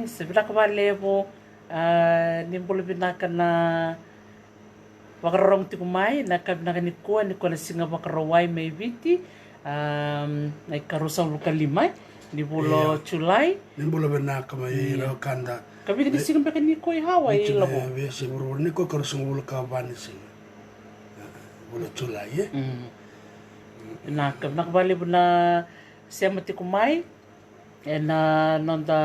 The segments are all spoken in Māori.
Sebila ka levo ni bolo binaka na wakarong tikumai na kabina ni ko na singa wakarawai may viti na ikarusang luka limay ni bolo chulai ni bolo binaka may kanda kami ni singa baka ni ko hawa labo siguro ni ko karusang luka bani singa bolo chulai na kabina kabali na siya matikumai na nonda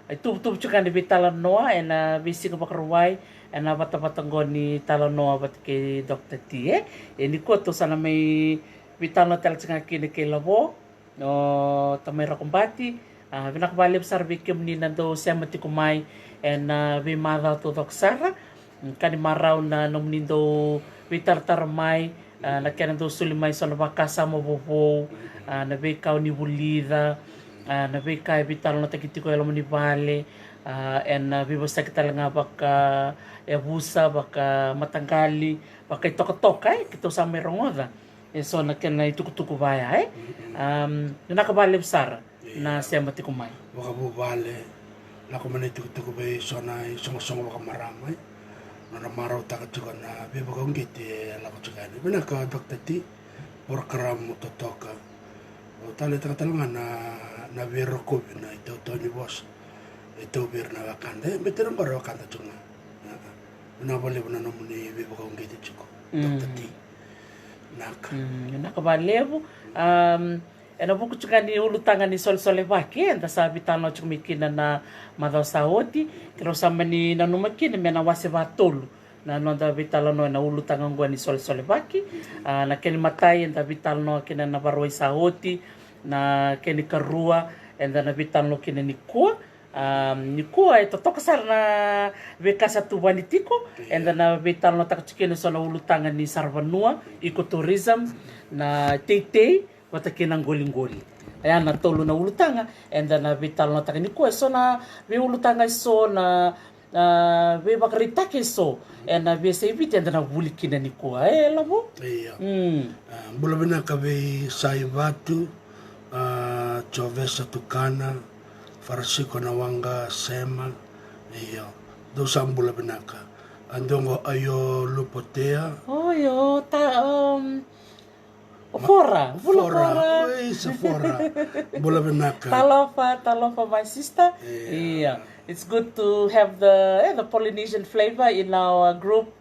ay tub chukan di bitala noa na bisi ka bakaruai na bata-batanggo ni tala noa bat ke Dr. T ni ko to sana may bitala tal nga kini ke labo no tamay ra kumbati binakbali besar bikim ni nando siya matikumay na bimada to doksara kani maraw na nomnindo bitartarmay na kanando sulimay sa nabakasa mo bobo na bikaw ni bulida na bika vital na takiti ko alam ni bale and bibasta kita nga baka busa baka matanggali baka itokatok kito sa merongoda so na kana itukutuku baya nakabali besar na siya matikumay baka bubale la ko man itukutuku bay so na song baka maramay na maraw takat juga na bibaka ngiti la ko juga ni binaka Dr. T program mototoka tali talangan na vero ko na ito ni boss ito bir na wakanda betul nggak wakanda cuma na boleh na nomuni bibo ko ngiti chuko Dr. T nak balevo ena buku chuka ni ulutangan ni sol baki enta sabi tano chumikina na madau saoti kero samani na numakina mena wase batolu na nonda vital no na ulutangan gua ni sol baki na keni matai enta vital no kina na baroi saoti na keni karua enda na vital no kina ni kua ito tokasar na bekasa tu wanitiko enda na vital no takchikina so na ulutangan ni Sarvanua ecotourism na tei wata kinang goling-goli ayan na tolo na ulutanga enda na vital no takini kua so na vi ulutanga so na we bakaritake so ena vi sevit enda na wulikina ni kua labo iya bula bina kabe saibatu chovesa tukana farasiko na wanga sema iyo do sambula binaka andongo ayo lupotea yo fora isa fora bula binaka talofa my sister yeah it's good to have the Polynesian flavor in our group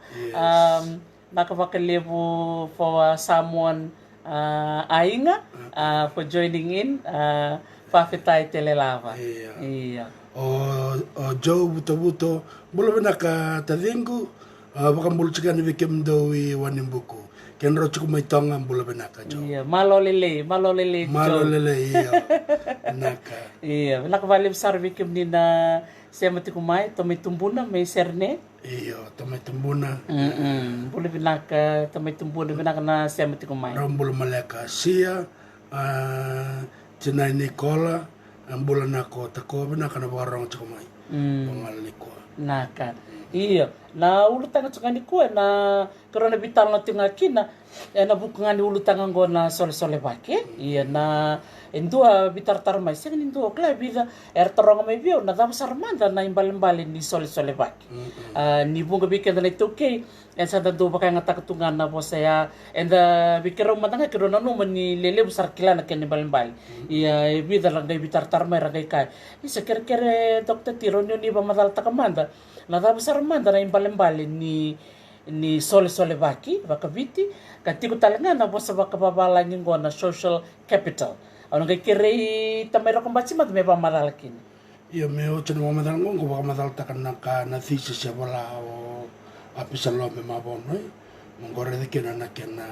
nakabakalevo for someone Ainga for joining in Pafitay Telelava. Iya. O Joe buto bula binaka talingu baka mulchikan bikem dawi wanimbuku ken roch ko may tonga bula binaka Joe. Iya, malolele iya. Naka. Iya, nakabali sar bikem ni na siya matikumay tomay tumbuna may serne. Iyo, tomay tumbuna. Bula binaka tomay tumbuna binaka na siya matikumay. Rambula maleka siya Tinay Nicola ang bulan ako tako binaka na barang tikumay. Pangal Nicola. Naka. Iya, na ulutang at ni ko na karon na bital na tinga kina na bukungan ni ulutang ngo na sol bake. Iya na endua bitar mai sing endua kla bila torong mai bio na dam sarmanda na imbal ni sol bake. Ni bunga bikin na ito kay sa dado baka nga takatungan na po saya bikiraw matanga kiro na numan ni lele besar kila na ken imbal. Iya bida lang dai bitar mai ragay kay. Isa kere Dr. T ron ni ba madal takamanda. Na besar manda na imbal ni sol baki baka biti katiko talaga na po sa baka babalan yung na social capital. Ano kay kire tamay ra kumbatsi mat may pamaralakin. Iya me o chen mo madal ngong ko baka madal takan na thesis ya wala o apisalo me mabon no. Mongore de kena na kena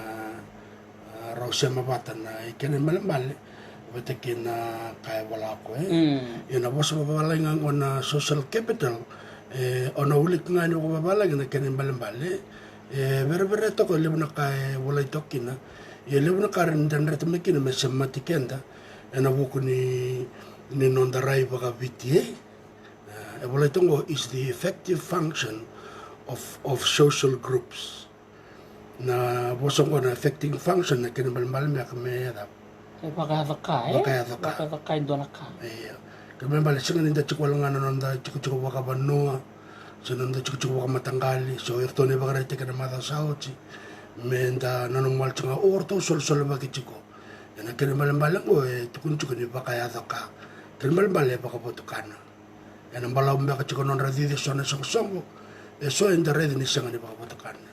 rausia mabata na ikene malembale. Bete kena kaya wala ko Ina bosa babalan ngong na social capital ona ulik nga ni ko babalan na kene malembale. Bere to ko lebu na kay wala itokina. Lebu na karan dan rete mekina me sematikenda. Ena buku ni nondarai baka VTA. Wala ito is the effective function of social groups. na bosong ko na affecting function na kinabal-bal me akme Bakayadaka, Bakayadaka indonaka. iya kinabal singa ninda chikwalanga nonda chiku wakabanua sinonda chiku wakamatanggali so irtone bagarite kana mata sauti menda nanomal chunga orto sol baki chiko yana kinabal ngo tukun ni bakayadaka kinabal bakabotukana yana balau mbaka chiko non radidi sona songo so in the red ni sanga ni bakabotukana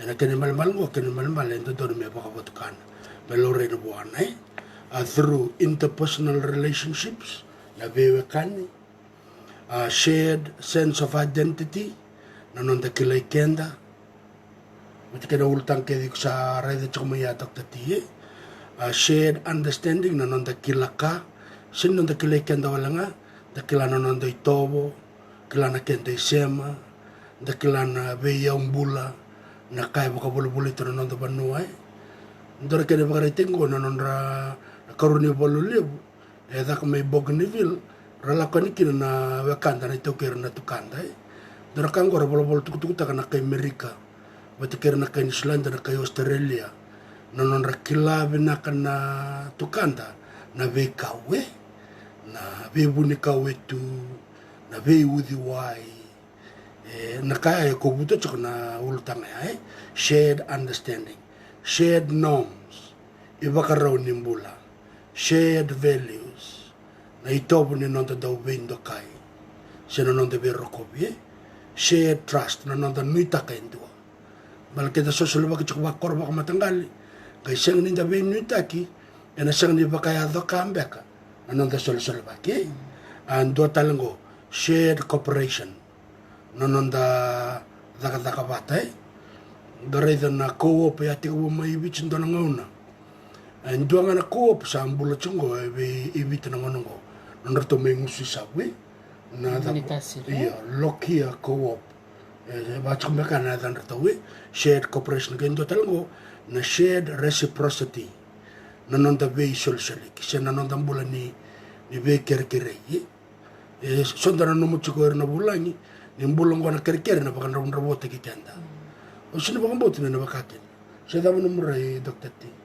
yana kinabal ngo kinabal endo dorme bakabotukana belore no buana through interpersonal relationships na bewekani shared sense of identity nanonda kilay kenda matikena ultang kedik sa rede chumaya taktati shared understanding nanonda kilaka sinonda kilay kenda walanga da kilana nanonda itobo kilana kenda isema da kilana beya umbula na kaya bukabulu-bulu ito nanonda banuay ndora kena bakaritingo nanonda karuni bolulebu eda ka may Bougainville ralakani kina na wakanda na itokera na tukanda dara kangora bol tukutukuta kana kay Amerika batikera na kay New Zealand na kay Australia nanon rakilabe na kana tukanda na ve kawe na ve buni kawe tu na ve udi wai na kaya ko buto na ultanga shared understanding shared norms ibakaraw nimbula shared values na itobo ni nonda daw vendo kai sino nonda vero kobi shared trust na nonda nuita kai ndua balke da social baki chukwa korba ka matangali kai seng ninda ve nuita ki ena seng ni bakaya do kambeka na nonda social baki and do talango shared cooperation na nonda daka batai dare na co-op ya te mai bichin do ngauna and doang na co-op sa ambula chungo ibit na ngonongo nonrato may ngusi sawi na iya lokia co-op bachang beka na dan ratawi shared cooperation gendo talango na shared reciprocity nanonda ve social kisa nanonda ambula ni ve kerkere sondara no muchuko na bulangi ni mbulongo na kerkere na baka na rabote kikenda osino baka bote na bakatin sa damo numuray Dr. T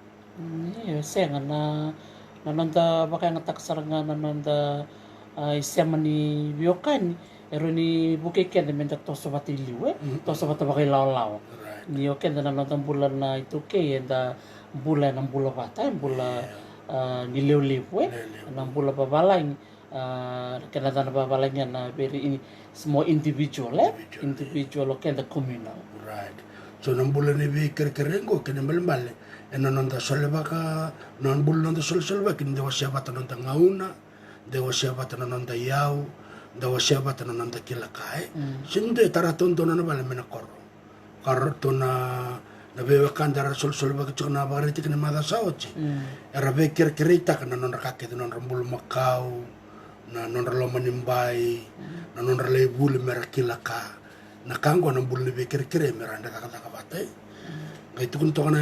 Senga na nanonda bakay nga taksaranga nanonda isema ni biokan ero ni bukeken menda toso batiliwe toso batabakay law ni oken na nanonda bulan na ituke enda bulan ng bula bata bula ni lewlewe ng bula babalang kanada na babalang yan na very small individual oken the communal right so nang bulan ni kerkerengo kenembal nonda solva ka non bulonda solva kin dewa siapa nonda ngauna dewa siapa nonda yau dewa siapa nonda kilakai sinde taratonto na bale menakor karto na bewa kandara solva ka chuna bariti kin mada saochi era be kerkerita kana non rakake non rambul makau na non ralo manimbai na non rale bul merakilaka na kango na bul be kerkere meranda kata batai itu kun tokana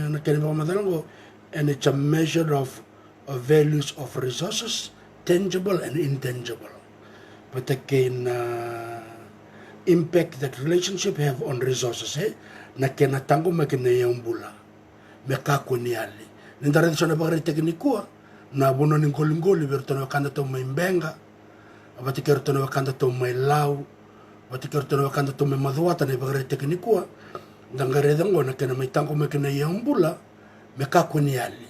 na kene ba madalango and it's a measure of values of resources tangible and intangible but again impact that relationship have on resources na kena tango makina yung bula meka kuniali nindara sona bagari teknikua na bono ning kolingoli bertono kanda to may benga abati kertono kanda to may lau abati kertono kanda to may maduata na bagari teknikua dangaredango na kena may tango makina yung bula meka kuniali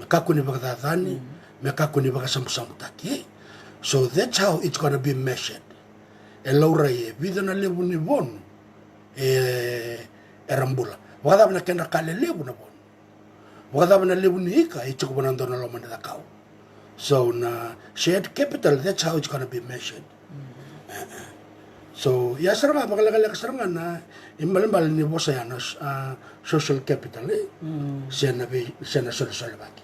meka kuni bagdadani meka kuni bagasamsamutaki so that's how it's going to be measured elaura ye vida na lebu ni bon erambula wakadaba na kena kale lebu na bon wakadaba na lebu ni ika ichiko banando na loma na kau so na shared capital that's how it's going to be measured so ya saranga bakalakala saranga na imbal ni bosa ya social capital siya na social baki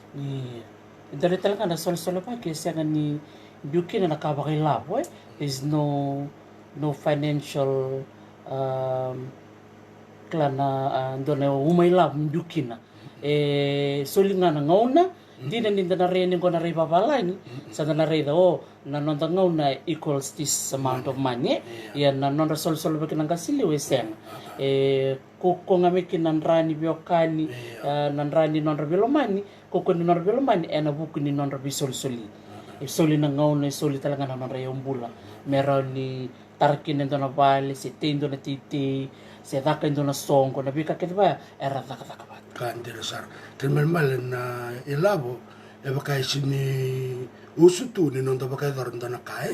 dari talaga na sol baki siya ni Bukin na nakabakilabo is no financial klana doon na umaylab Bukin na soli nga na ngauna di na ninda na rin ko na rin babalani sa na rin na nonda ngaw na equals this amount of money yan na nonda sol ba kinang kasili wesen kuko nga mikin nanrani biokani nanrani nonda bilomani kuko ni nonda bilomani na buku ni nonda bisol-soli soli na ngaw na soli talaga na nonda yung bula meron ni tarkin nito na bali si tindo na titi si daka nito na songko na bika kita ba era daka ba Kandira sar. Kelmal na ilabo e bakai sini usutu ni nonto bakai dornto na kai.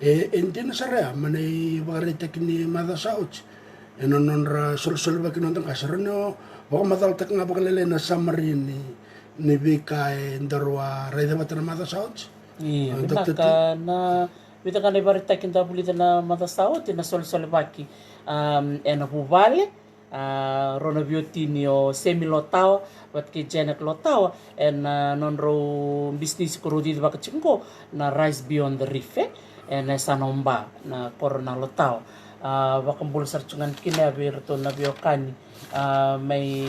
Enti na sarea manai bagari tekni mada sauch. E nonra sol baki nonto kasarno baka madal tak nga bakalele na samarini ni bikai ndarwa raida batana mada sauch. Iya, binaka na bita ka na ibarita kinta pulita na mada sauch na sol baki na bubale Rona Biotini o Semi Lotao, wat ke Janet Lotao, and non-ro business ko rudi baka chingko na Rise Beyond the Reef, and Sanomba na Corona Lotao. Baka bulsar chungan kina birto na biokani may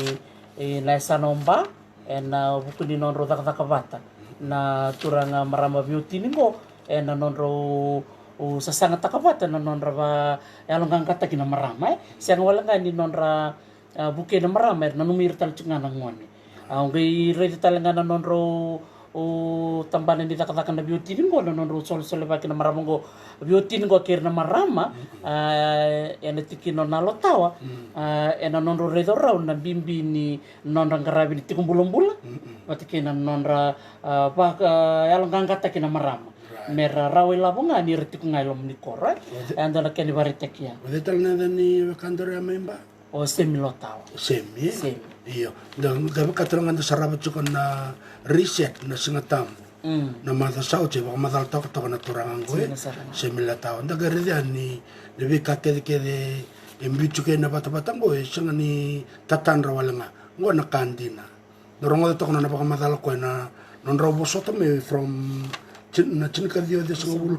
na Sanomba, and bukuni non-ro takabata na turang marama Biotini mo, and non-ro sa sangat takabata na nonra ba along kata kina maramay siang wala nga ni nonra buke na maramay na numir tal nga nang ngoni ang gay ready talaga na nonro tambanan di takatakan na beauty din ko na nonro sol ba kina maramang go beauty din ko kir na marama en tikin na lotawa en nonro redo raw na bimbi ni nonra garabi ni tikum bulong-bulong patikin na nonra along kata kina marama mera rawi labunga ni retik ngai lom ni kora anda na keni baritek ya Wedetal na ni kandor memba o semi lotao semi iyo dan gabi katrangan sa rabat ko na reset na singatam na mata sauce baka madal to na turangan ko semi lotao da garidan ni lebi kake de embichu ke na bata-batang ko singa ni tatan rawalanga ngo na kandina dorongo to na baka madal ko na non robosoto me from na ka dia de sungul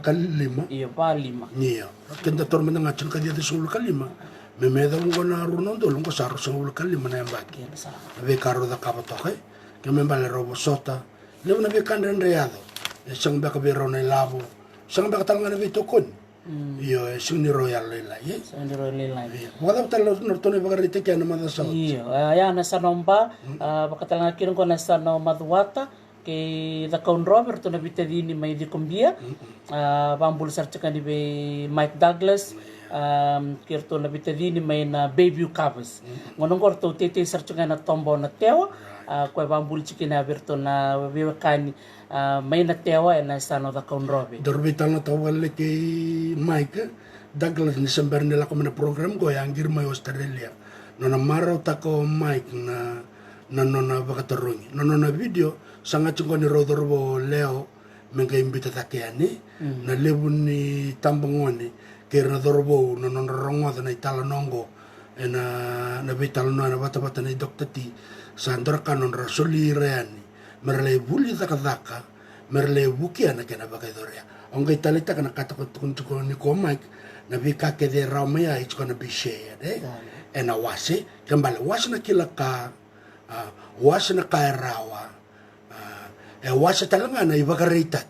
kalima iya pa lima iya kenda tor menang ka dia de sungul kalima me meda ngo na runo do lungo saro sungul kalima na yambaki be karo da kapato ke me bale robo sota le na be kandren reado sang ba ka be ro na labo sang ba ka tanga na be tokon iyo sing ni royal lela ye sing ni royal lela wala talo nortone bagarite kya na madasa iyo ya na sanomba bakatala kiron ko na sa no madwata ke the Count Robert na bitadini may di kumbia pambul sarchaka ni be Mike Douglas kirto na bitadini may na Bayview Cavs ngonong korto tete sarchaka na tombo na tewa kwa pambul chikina berto na biwakani may na tewa na sano the Count Robert dorbital na tawal ke Mike Douglas ni sambar nila ko na program ko yang girma Australia no na maraw tako Mike na nona bakatarungi nona video sangat cungko ni rodorbo leo menga imbita takeani na lebun ni tambangoni kira dorbo nona rongo na itala nongo na vital no na bata ni dokter ti sandor kanon rasuli reani merle buli takadaka merle buki ana kena bakadoria onga italita kana kata kuntuko ni ko Mike na bika ke de ramaya it's gonna be shared ena wase kembali wase na kilaka wasa na kairawa wasa talaga na ibagareitak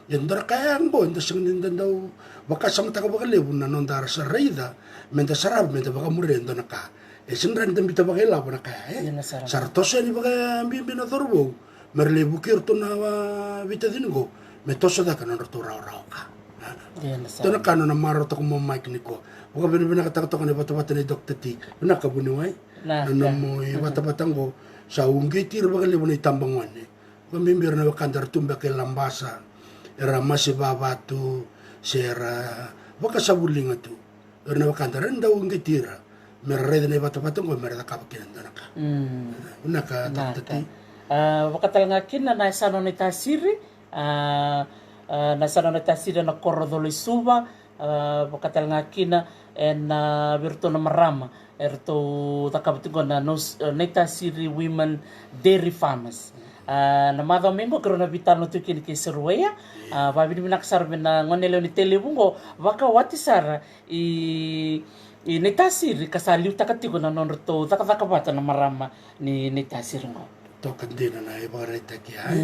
yan dar kaya ang bo inda sing ninda daw baka samta ka baka lebu na non dar sa reida menta sarab menta baka murendo na ka sing random bita baka labo na kaya sartoso ni baka bimbi na torbo merlebu kirto na bita dingo metoso da ka non raw ka to na kano na maro to mo Mike niko baka binibina katakto ka ni bata-bata ni Dr. T binakabunuay na mo bata-batang ko sa unggi tir baga lebu na itambangwan pamimbir na wakandar tumba ke lambasa era masi babatu sera baka sabuling atu era wakandar enda unggi tira merre na bata-batang ko merre kapakinan ka unaka tatati wakatal ngakin na nasano ni tasiri nasano ni tasiri na korodolo suba wakatal ngakin na virtu na marama erto takabutigo na neta siri women dairy farmers na madho mingo karo na bitano tu kini kiseruya babini minaksar na ngonelo ni telebungo waka wati sara i neta siri kasaliu takatigo na nonrto takabata na marama ni neta siri ngo toka dina na e bagareta ki ai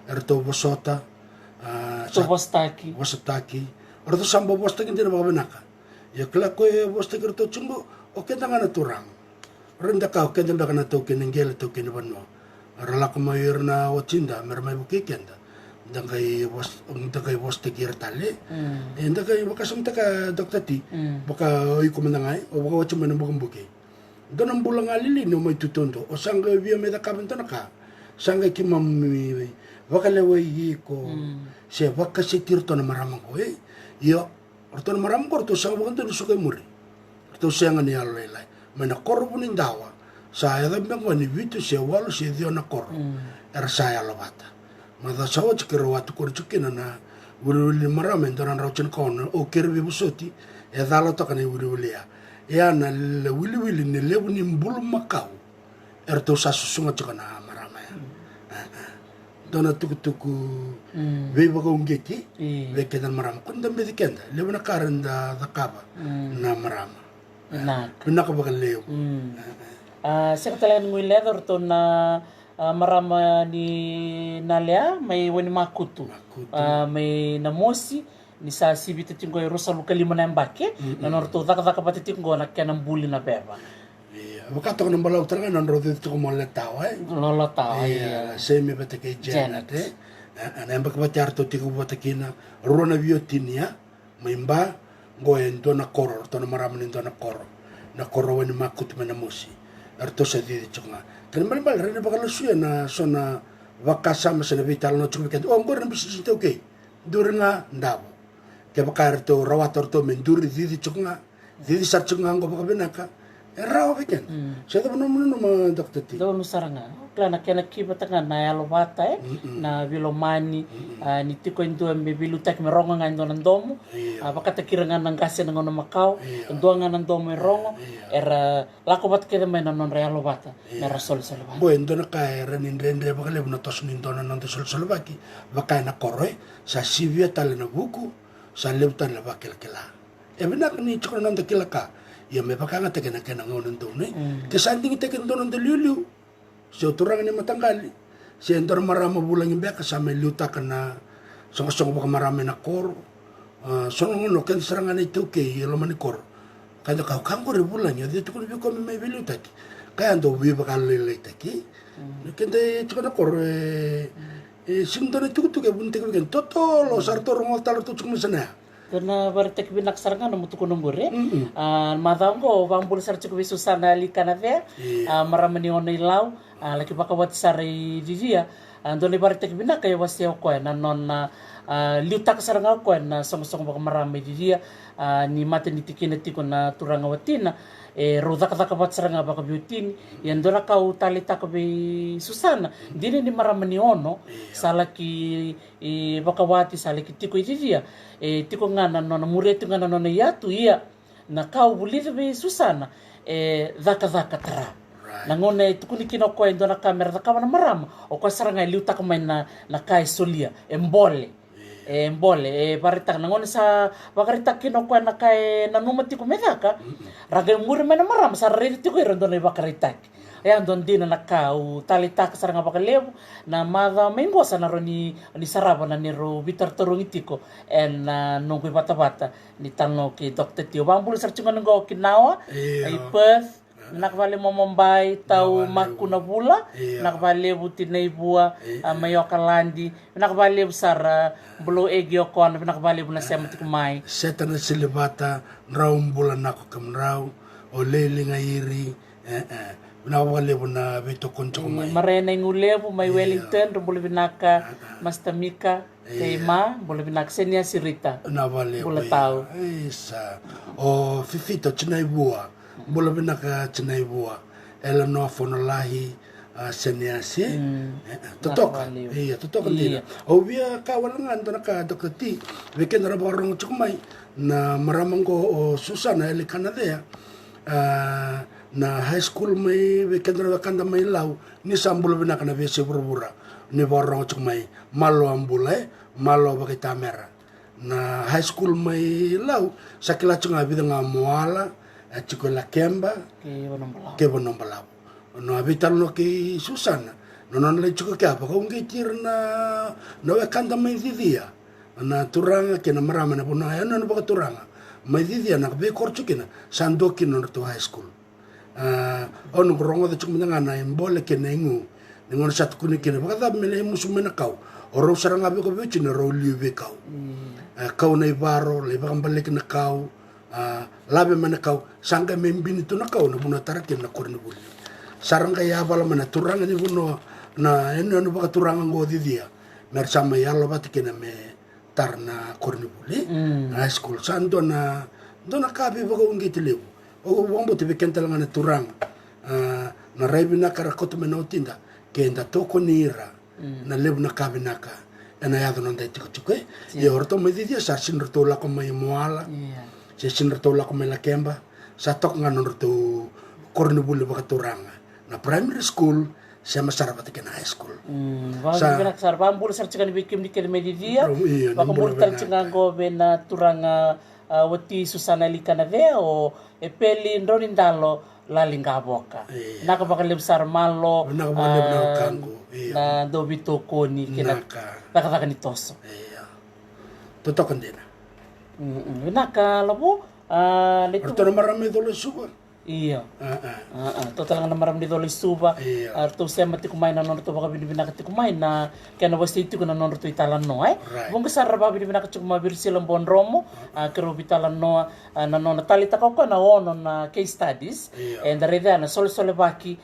erto bosota To bostaki. wasataki erto samba bostaki dina bagabenaka ya kala ko e bostaki erto chungo o kenda ngana turang renda ka o kenda kana to kenengele to kenebano rala ko mayir na otinda mermai bukikenda dakai bostaki ertale dakai bakasum taka dokter ti baka oi komandangai o baka wachuma na bukambuke donam bulang alili no mai tutondo o sanga via me da kabantana ka sanga ki mammi wakalewe ko se waka se tirto na maramang ko yo orto na maramang ko to sanga bukan to suka muri to sanga ni alai mana korbo ni dawa sa ya da bengo ni vitu se walo se dio na kor saya lawata mada sawa chikero watu ko chukina na wuri maramang doran rauchen ko o kerbi busoti e dalo to kana wuri ya na le wili ni lebu ni mbulu makau erto sa susunga chakana marama ya dona tuku veba ko ngeti le kedan marama kunda me dikenda lebu na karanda da kaba na marama na ka bakal leo sekatalan ngui leather to na marama ni nalea may wani makutu may namosi ni sa sibita tingo e rosa luka lima na mbake na norto daka pati tingo na kena buli na beba wakato ko nambalaw talaga non rodo dito ko mo letaw lolo tao semi bata kay Janet ana mbak batyar to tigo bata kina rona biotinia maimba ngoen do na koro to na marami do na koro wani makut mana musi arto sa di chunga kan malbal rene bakalo suya na sona wakasama sa vital no chunga o ngor na bisis to okay durna ndabo ke bakar to rawator to menduri di chunga di sar chunga ngo bakabenaka rawa beken sa to no ma dokter ti do no saranga klana kena kiba tanga na yalo bata na vilomani ni tiko ndo me bilu tak me ronga ngando nandomo bakata kiranga nang kase ngono makau ndo ngana ndomo rongo era lako bat kede me non realo bata mera sol bata bo ndo na ka era nin rendre bakale no tos nin dona non sol baki baka na koroi sa sivia tale na buku sa leutan la bakel kela e benak ni chukon nando kilaka ya me baka nga teke na kena ngono ndo ne ke sanding teke ndo ndo liulu so turang ni matanggali si endor marama bulang imbe ka sa me luta kana songo baka marama na kor songo no ken serangan itu ke lo mani kor kada ka kango re bulang ya dito ko bi ko me biluta ki kaya ndo bi baka lele taki kende chukona kor sindone tuku ke bunte ke toto lo sarto rongo talo tu chukma sana karena bartek binak saranga no mutuko nombore madango bang bul sar cukup susana likana ve maramani ono ilau laki baka wat sari dia andone bartek binak kaya wasya ko na non liutak saranga ko na song baka marami dia ni mate ni tikina tiko na turanga watina roda kata kapat saranga baka biutin yan dora kau talita ka be susana dini ni maramani ono salaki baka wati salaki tiko dia tiko ngana nona muretu ngana nona yatu ia na kau bulir be susana daka tara nangone tukuni kino ko endo na kamera da kamera marama o ko saranga liuta ko mai na kai solia embole barita nangone sa bakarita kino ko na kai na numati ko medaka raga mur mena marama sa reti ko irondo na bakarita ya don dina na kau talita ka saranga bakalebu na mada mengo sa naro ni saraba na nero bitar torong itiko en nungkoy bata ni tanong ki Dr. Tio bang bulu sarchungan ngo kinawa ay Perth nakvale mo Mumbai tau makuna bula nakvale buti na ibua mayokalandi nakvale sar bulu egyo kon nakvale bu na semati kumai setana silibata raum bulan nako kamraw o leling iri nawale na beto konco mai marena ngulebu mai Wellington boleh binaka mastamika tema boleh binaka senia sirita nawale boleh tahu isa o fifito cinaibua boleh binaka cinaibua ela no fonolahi senia si totoka iya totoka dia o via kawalangan to naka dokati weekend ra borong chukumai na maramangko o Susana ele kanadea na high school may kendra kanda may law ni sambul bina kana bese burbura ni borong chuk may malo ambule malo bakita mera na high school may law sakila chunga bidanga moala chikola kemba ke bonombala no avital no ki Susana no non le chuka ka ko ngi tir na no e kanda mai dia na turanga ke na marama na bona ya no ba turanga mai dia na be korchu kina sandoki no to high school onu rongo de chukmina na imbole ke nengu ngon sat kuni ke ba da mele musumena kau oro saranga be ko be china ro live kau kau nei baro le ba mbale ke na kau labe mana kau sanga membini tu na kau na buna tarake na korni buli saranga ya bala mana turanga ni buno na eno no ba turanga ngodi dia mer sama ya lo batike na me tarna korni buli high school sando na dona kabe ba ko ngiti lebu o wombo te bekentala ngana turanga na raibina kara koto me no tinda ke nda toko nira na lebu na kabe naka ena ya dono ndai tiko tiko e orto me dia sa sin rto la ko mai moala se sin rto la ko me la kemba sa tok ngano rto korni buli ba turanga na primary school sama sarabati kena high school. Sa benak sarabam bulu sar cikan bikim di kene media. Baka bulu tar cikan go bena turanga wati Susana likana ve o e peli ndonin dalo lalinga boka. Naka baka lebsar malo na dobito koni kena naka ni toso. Totokan dina. Naka labo Orto na marami dolo suba. Iya. Total nga namaram dito li suba. Arto siya mati kumain na nono to baka binibina kati kumain na kaya na wasti ito ko na nono to italan no Bung besar ba binibina kati kumabir silang bon romo. Kero bitalan no na nono talita ko na ono na case studies. And reda na sole baki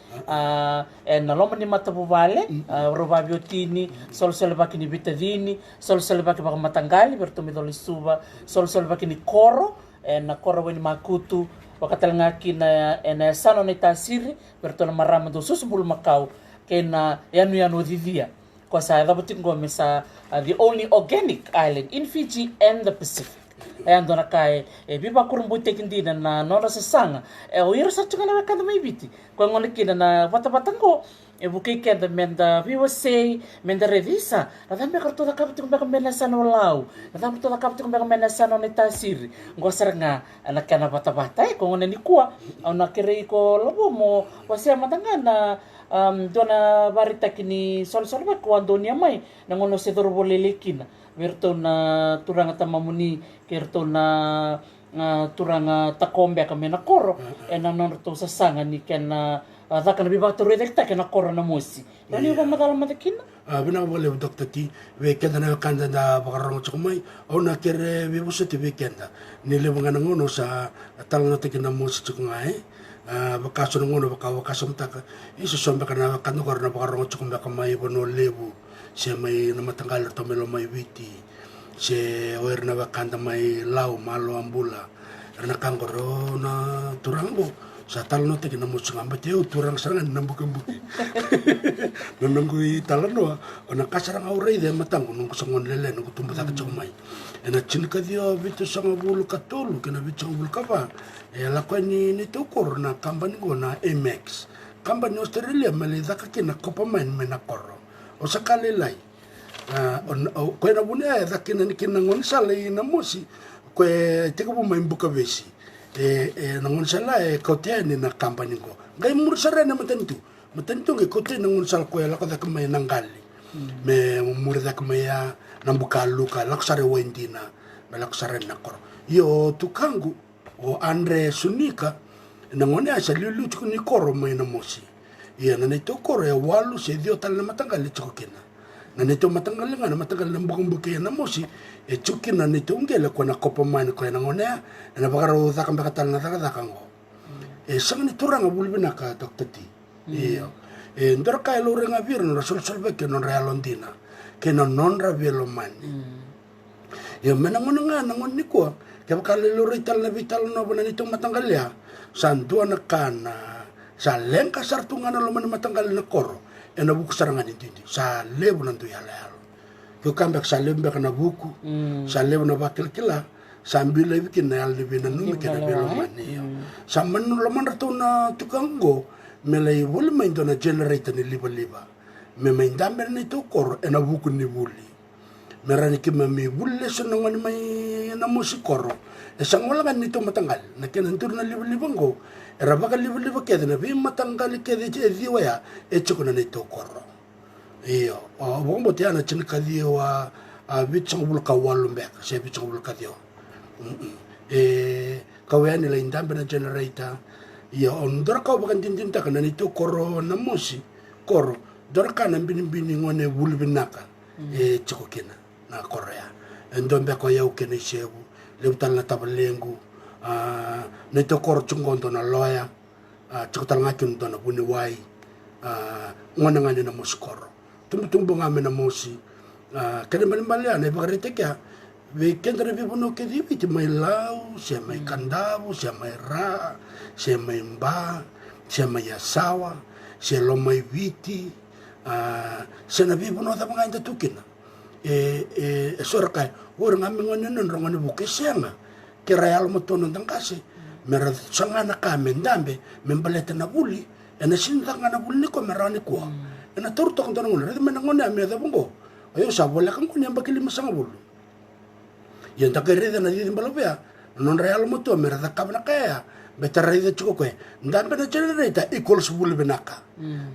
and na loma ni mata bubale. Roba biotini sole baki ni bitadini sole baki baka matanggali berto mi dolo li suba sole baki ni koro and na koro ni makutu wakatalangaki na sano ni tasiri perto na marama do susubul makau kena yanu divia kwa sa dapat ngome sa the only organic island in Fiji and the Pacific ayan do na kay biba kurumbuti kindi na nona sa sanga o iro sa tunga na kada may biti kwa ngone kina na bata-batang ko bukai kenda menda viwa say menda revisa nadambe karto da kapit kumbe mena sano lau nadambe to da kapit kumbe mena sano ni tasiri ngosar nga anak kana bata-bata kung ngone ni kuwa ang nakiri ko labo mo wasya matanga na dona barita kini sol-sol ba kuando niya may nangono si Dorbolelekina virto na turang tamamuni kirto na turang takombe kami na koro nanon to sa sanga ni kana daka na biba to redekta kana koro na mosi yani ba madalam matakina bina wale doktor ti weekend na kanda da bakarong chukumay o na kere bibuso ti weekend ni lebanga ngono sa tal na tikina mosi chukungay bakaso ngono bakaso mtaka isu sombe kana kanu koro na bakarong chukumay kamay bono lebu siya may namatanggal to melo may witi si oir na wakanda may lau malo ambula na kangoro na turango sa talno te kina musu ngamba teo turang serangan nambuke-mbuke nanggu talano ona kasarang aurai de matang nungku sangon lele nungku tumbata kacomai ena chinika dia vitu sanga bulu katulu kena vitu sanga bulu kapa lakwa ni tukor na kambani go na Amex kambani Australia melidaka kina kopamain menakoro o sakali lai ko na bunia dakina ni kina ngon sale na mosi ko te ko mai buka vesi nangon sala ko te ni na kampani ko ngai mur sare na matentu ngai ko te nangon sal ko la ko da mai nangali me mur da mai ya nambuka luka la sare wendina me la sare na kor yo tukangu o Andre Sunika nangon ya sa lulu ko ni koro mai na mosi ya na to koro ya walu se dio tal na matangali ko kena na nito matanggal nga na matanggal ng bukong-bukay na mo si chukin na nito ungela ko na kopamain ko na ngone na bakaro ta kang bakatal na ta kang ko sang ni turang bulbi na ka doktor ti ndor kay lore nga bir no sol-solbe ke non realondina ke non ravelo man menangon nga nangon ni ko kaya bakal lore tal na vital no na nito matanggal ya santua na kana sa lengka sartungan na luman matanggal na koro ena buku sarangan itu sa lebu nantu ya lalo yo kambak sa lebu kana buku sa lebu na bakil kila sambil lebu kina al lebu na numi kina belo mani sa manu laman rato na tukanggo melay wala main do na generator ni liba me main damber ni to kor ena buku ni buli merani kima mi bulle so nangani mai na musikoro e sangola kan nito matanggal na kinantur na liba-libang ko era baka liba-liba kede na vi matanggal kede e diwa ya e chuko na nito koro iyo bongo tiana chinika diwa bitsang bulka walumbek se bitsang bulka dio kawen nila indambe na generator iyo ondora ka bakan tintinta kana nito koro na musi koro dora kana bini ngone bulbinaka e chuko kina na korea endombe ko yau kene sebu leutal na tabalengu neto kor chungondo na loya chukotal ngakin do na buni wai ngona ngani na muskoro tumbu ngame na mosi kene mali ne bagarite kya we kendra vi bono ke di vit mai lau se mai kandavu se mai ra se mai mba se mai asawa se lo mai viti se na vi bono da mga tukina sorka ora ngame ngone non ngone buke senga ke real motono tangkase mera sangana ka mendambe membaleta na buli ena sinta ngana buli ko merani ko ena torto kon tono ngone mena ngone ame da bongo ayo sa bola kan ko nyamba kili masanga bulu yenta kereda na di balopea non real moto mera da kabna kaya betara ida chuko ndambe na generator equals buli benaka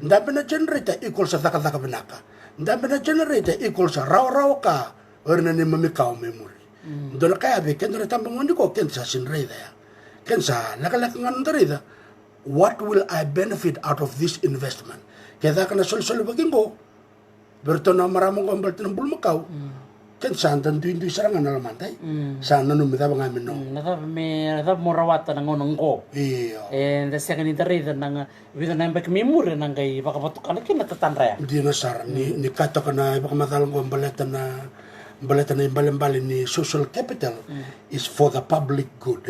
ndambe na generator equals taka benaka ndambe na generator equals raw ka orna ni mamikao memory dona kaya be kendra tambang ngondi ko kensa sinreda ya kensa laka ngandarida what will I benefit out of this investment kaya kana sol bagingo bertona maramong kombal tinambul makau kensa antan tuindu sarangan alamantai sana no meda bangamin no nada morawata nang onongko iyo and the second interreda nang vida nang bak memure nang kay baka patukan kina tatanra di nasar ni kato kana baka matalang kombaleta na imbalembali ni social capital is for the public good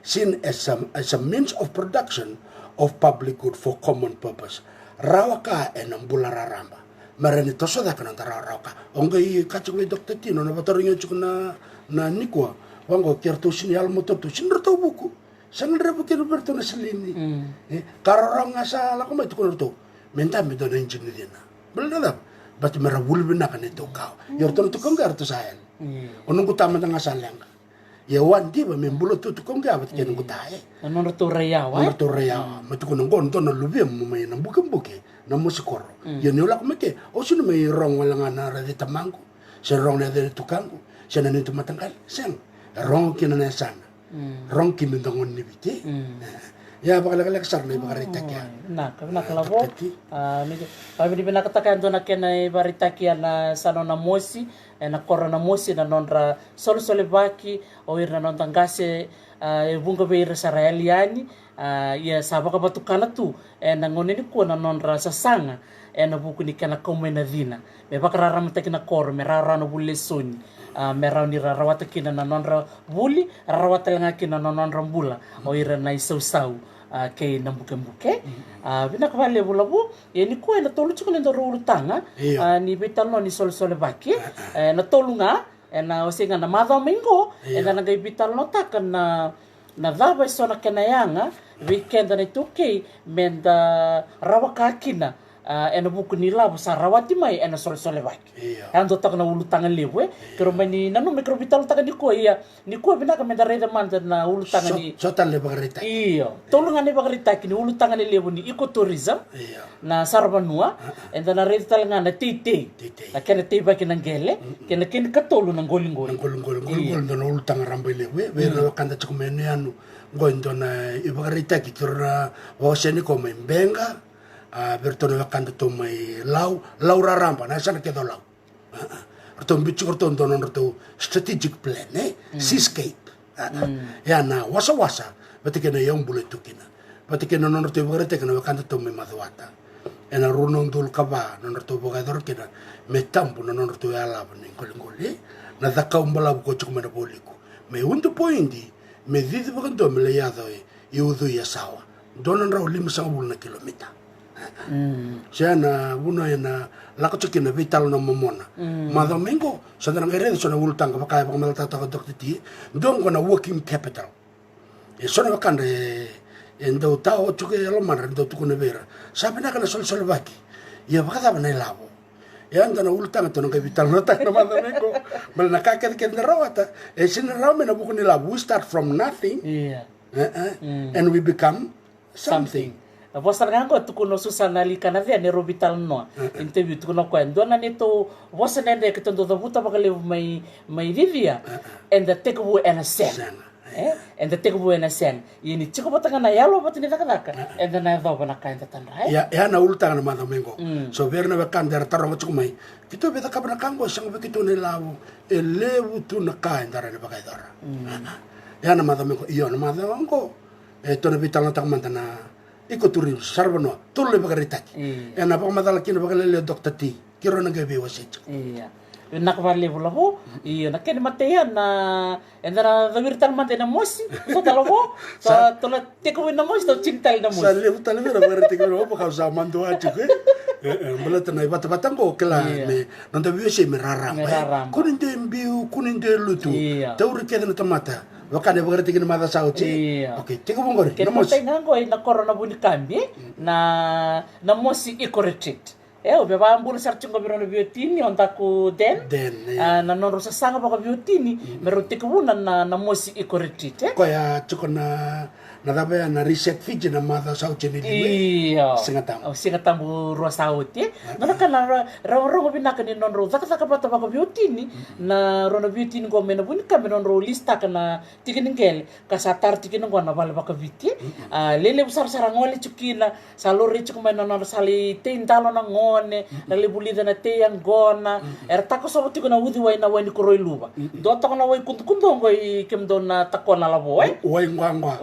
seen as a means of production of public good for common purpose rawaka enambula raramba marani toso da kana rawaka ongai kachungi dokter tino na batorinyo chukuna na nikwa wango kerto sinyal motor tu sinrto buku sangra buku berto na selini karorong asa la kuma tu kono menta me dona injinidina belada bat mera bulbina kan itu kau yorton tu konggar tu sayang onung kutama tanga salang ya wandi ba membulo tu konggar bat kenung kutae non to reyawa matu kono gonto no lubi mo may nang buke na musikoro ya ni ulak meke o sino may rong wala nga na radi tamango sa rong na de tukango sa nanito matangkal sang rong kina na sana rong kinundangon ni biti ya bakalak sar na bakarita kya na kalabo kami di pinakatakan doon na kena barita kya na sano na mosi na koro na mosi na nonra solo baki o ir na nontangase bunga beira sa realiani ya sabaka batukana tu na ngoneni ko na nonra sa sanga na buku ni kana komena dina me bakararama kina koro me rarano bulle soni merau ni rarawata kina na nonra buli rarawata nga kina na nonra bula o ira na isau kay nambuke bina kavale bulabu ni ko na tolu chukule ndo rulu tanga ni bitalo ni sol baki na tolu nga na osinga na madha mingo na ngai bitalo taka na daba sona kenayanga weekend na ituke menda rawaka kina ena buku ni labo sa rawati mai ena sol baki ando tak na ulu tangan lewe kero mani nanu mikrobital taka ni ko bina ka menda reda man na ulu tangan ni sotan le bagarita iyo tolungan ni bagarita kini ulu tangan lewe ni ecotourism na sarbanua enda na reda talanga na tite na kena tiba kinangele kena katolu nang goling-goling na ulu tangan rambai lewe na kanda chukumene anu goindo na ibagarita ki turna waseni ko membenga bertono wakanda to mai lau raramba na sana ke do lau bertono bichu bertono donon to strategic plan seascape ya na wasa batikena yang bule tukina batikena non to berete kana wakanda to mai madwata ena runong dul kaba non to bogador kina metambu non to ala bani kolingoli na dakau mbala ko chukumena boliku me undu poindi me didi bagando me le yado udu ya sawa donon ra 5 na kilomita Siana buno na lako chukina vital no momona. Domingo sa nang ere so na ultang ka kaya pa malta ta doktor ti don ko na working capital. So na kan endo tao chuke lo man endo tu kuna vera. Sabi na kana sol baki. Ya baka na labo. ya anda na ultanga to ngai vital na tak na madamengo mal na ka ken na rawata e sin raw me na buku ni lab we start from nothing and we become something. Vosa ngango tukuno susana likana via ne robital no interview tukuno ko ndona neto vosa nende ke tondo vuta bakale mai vivia and the take away and a sen and the take away and a sen yini chiko batanga na yalo batini taka and then I thought na kain tandra ya na ultanga na madamengo so verna ba kan der taro chiko mai kito be taka na kango sang be kito ne lawo e lewu tu na kain dara ne bakai dara ya na madamengo iyo na madamengo e to ne vital na takmantana iko turi sarvano tulle bagaritaki e na pa madala kino bagalele dokta ti kiro na gabe wasich iya nak varle bulavo iya nak ken mateya na endara davirtal mante na mosi so talavo so tola teko na mosi to cintal na mosi sale utale vera bagariti ko pa kausa mando achu ke balata na ibata batango kala me non te viese me raramba kunin de mbiu kunin de lutu tauri kedena tomata wakane bagariti kino mada sauti okay teko bongori na mosi nango na corona buni kambi na mosi iko retreat o beba ambul sarchungo birono biotini ontaku den na non rosa sanga baka biotini mero tekuna na mosi iko retreat ko ya chukona na dabe na reset fiji na mada sauti ni iya singatam ro sauti na kana ro binaka ni non ro zaka bata baka biotini na rono biotini go mena buni ka non ro lista kana tikiningel ka satar tikingo na bala baka biti lele besar sarangole chukina salore chukuma non sali tindalo na ngone na lebulida na te yang gona tako so tiko na udi wai na wai ni koroi luba do tako na wai kundongo i kemdo na takona labo wai ngwa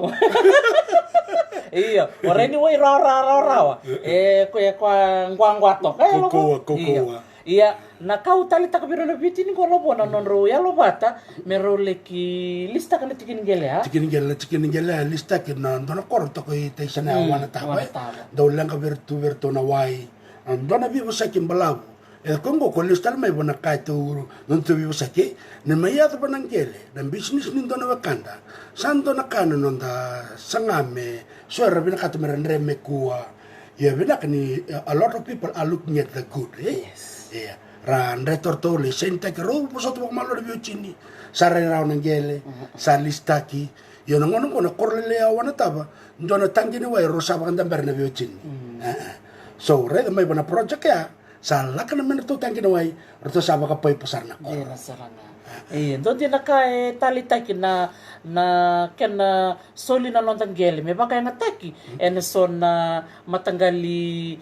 iya ora ni wai ra ko ya kwa ngwa to koko iya na kau tali takbiro na bitini ko lobo na nonro ya lobata mero leki lista kana tikiningele lista kina dona korto ko ite sana wana tawa do langa vertu na wai dona vivo sakin balabu e kongo ko lista mai bona kaito non to vivo saki ne mai ato banangele dan business ni dona wakanda santo na kana non da sangame so rabina kato merendre mekua ya bina kani a lot of people are looking at the good yeah ran retortole senta che ro poso to malo de biocini sare raunangele sa listaki yo no ngono kono korle awana taba ndona tangini wa rosa banda berne biocini so re mai bona project ya sa lakana men to tangini wa roto sa baka pai pasarna ko ndonde naka tali taki na kena soli na lontang gele me baka nga taki ene son matanggali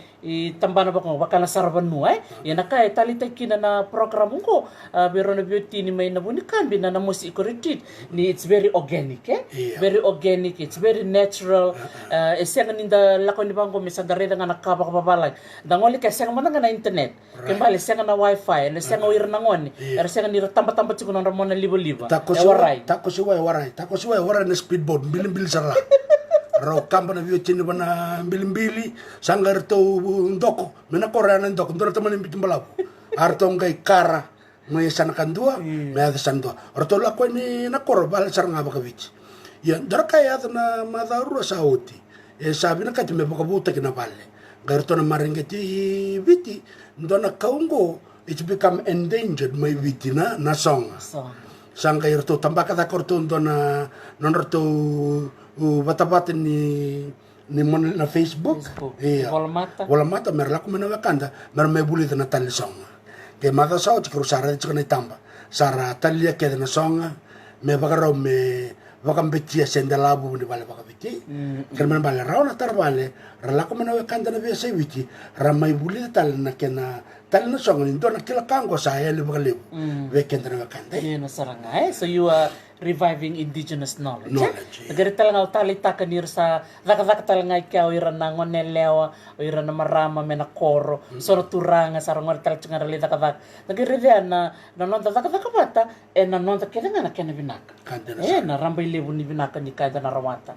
tambana baka na sarvanu naka tali taki na program ko bero na beauty ni may nabuni kambi na mosi iko retreat ni it's very organic very organic, it's very natural eseng ninda lakon ni bango misandare nga nakaba babalag dangoli ka seng mananga na internet kembali seng na wifi ene seng oir nangoni seng ni tamba-tamba chiko na ramon na libo-libo tako siwai warai na speedboat bilim-bil sarla ro kamba na vio chini bana bilim-bili sanggar to ndoko mena koreana ndoko ndora teman impitum balabu arto ngai kara mai sanakan dua me ada san dua orto la ko ni na kor bal saranga baka vici ya ndora kaya na madaru sauti sabi na kati me baka buta kina balle garto na maringeti viti ndona kaungo it's become endangered may vitina na songa sangka irto tambaka ta korto ndona nonorto batabatin ni mon na Facebook iya wala mata merla ko mena kanda mer me buli na tali songa ke mata sao tikro sara tikro tamba sara tali ke na songa me bagaro me vakam betia senda labu ni bale baka beti kermen bale rauna tar bale rala ko mena kanda na bese witi ramai buli tal na kena tal na songa ndo na kila kango sa ele baka lebu weekend na kanda na saranga so you are reviving indigenous knowledge. Nagari talaga tali takanir sa daka talaga ikaw ira na ngonelewa o ira na marama mena koro soro turanga sa rangor tal tsunga rali daka nagari dia na nonta daka bata na nonta kena na kena binaka na rambay lebu ni binaka ni kada na rawata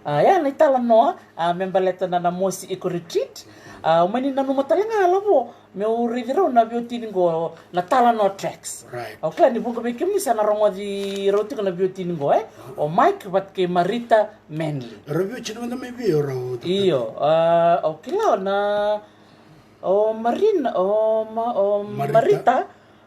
yan itala no membaleta na mosi iko retreat umani na numatalaga alabo me uriviro na biotiningo na tala no tracks okay ni bunga bekem ni sana rongo di roti na biotiningo o Mike bat ke Marita Manley review chino na may bio ro iyo okay la na o Marina o Marita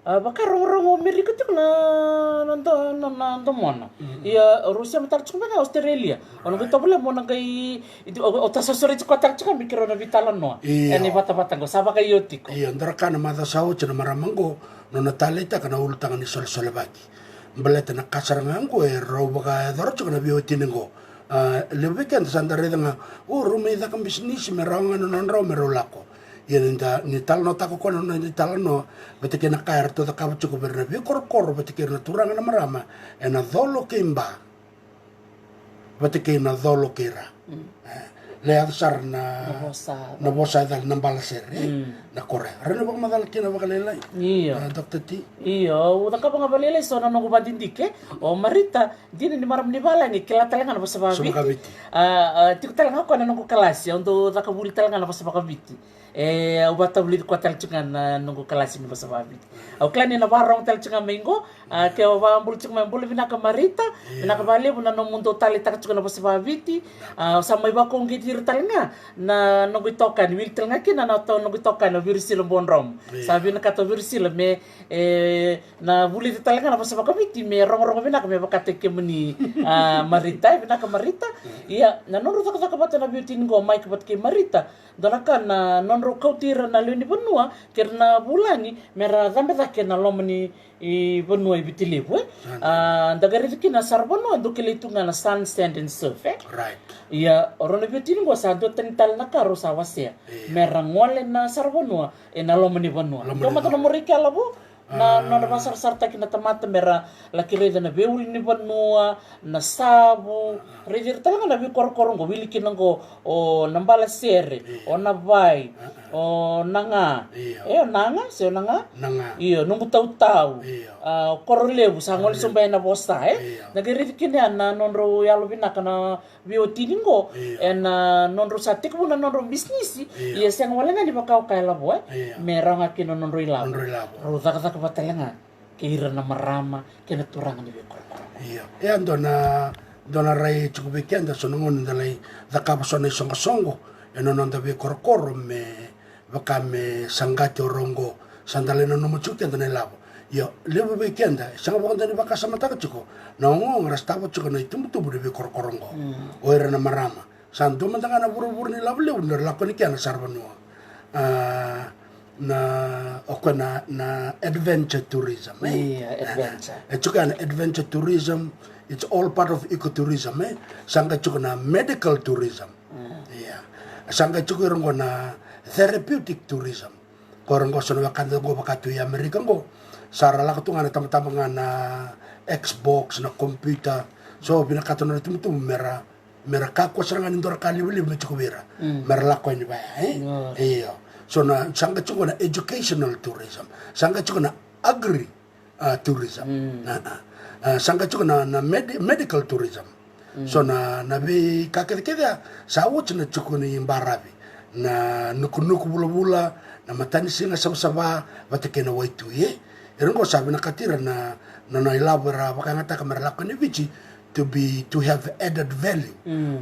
baka rongo Amerika tu na nando mona ia Rusia matar cuma ka Australia ono kita boleh mona kai itu o tasosore kota cuma mikiro na vitala no eni bata go sabaka yotiko iya ndara kana mata sao chana maramango no natalita kana ultanga ni sol baki beleta na kasarangango e robaga dorcho kana biotinengo le weekend sandare nga rumi da kan bisnis meranga no nro merolako ia ni tal no tako kono ni tal no beteke na kaer to da kabachu goberna bi kor beteke na turanga na marama e na dolo kimba beteke na dolo kira le adsar na bosa dal na balasere na kore rena bang madal kina bakalelai Dr. T iyo udah ka bang balelai so na no badindike o Marita dini ni maram ni bala ni kila talenga na basababi tik talenga ko na no kelas ya untuk da kaburi talenga na basababi ubata beli kuatal cungan nunggu kelas ini basababi au klani na barong tal cungan minggo ke wa bulu cungan bulu bina ka Marita bina ka bali buna no mundo tali tak cungan basababi sama iba ko ngiti talenga na nunggu tokan wil talenga kina na to nunggu tokan na virsil bonrom sabi na kato virsil me na buli talenga na basababi me rong bina ka me bakate ke meni Marita bina ka Marita iya na nunggu tak bata na beauty ngo mai ka bat ke Marita dona na non kau tira na luni benua kerana bulani mera zambe take na lomani I benua I bitilibu dagari kina sar benua do kelitunga na sun stand and surf right ia orona bitini go sa do tental na karo sa wasia mera ngole na sar benua na lomani benua toma to morika labo na basar sarta kina tamata mera la kireda na beuli ni benua na sabu redir talanga na bi kor ngo wili kinango o nambala sere o na vai o nanga nanga se nanga iyo nungu tau korlebu sangol sumbay na bosta nagiri kina na nonro yalo binaka na biotiningo na nonro satik mo na nonro business iya sang wala nga di bakaw kay labo merang kino nonro ilabo ruda ka batalanga kira na marama kina turangan ni bikor iya ando na dona rai cukup weekend sonongon dalai da kapsone songo non da bikor me vakame sangati orongo sandalena no muchuki andane labo yo lebo weekend sanga bonda ni baka sama taka chuko na ngo rastabo chuko na itumtu buri bikor korongo oira na marama santo mandanga na buru ni labo le undar lakoni kiana sarbanua na okona na adventure tourism adventure chuka adventure tourism it's all part of ecotourism sanga chuko na medical tourism sanga chuko rongo na therapeutic tourism korang ko sono wakanda go bakatu ya Amerika go sara la katunga na tama na Xbox na computer so binakato na tumutu mera kako saranga ndora kali wili mechukubira mera la ko ni ba iyo so na sanga chuko na educational tourism sanga chuko na agri tourism sanga chuko na medical tourism so na bi kakeda sa wuch na chuko ni mbarabi na nuku bula na matani singa saba batake na waitu erengo sabi na katira na ilabora bakangata kamera lakoni bichi to have added value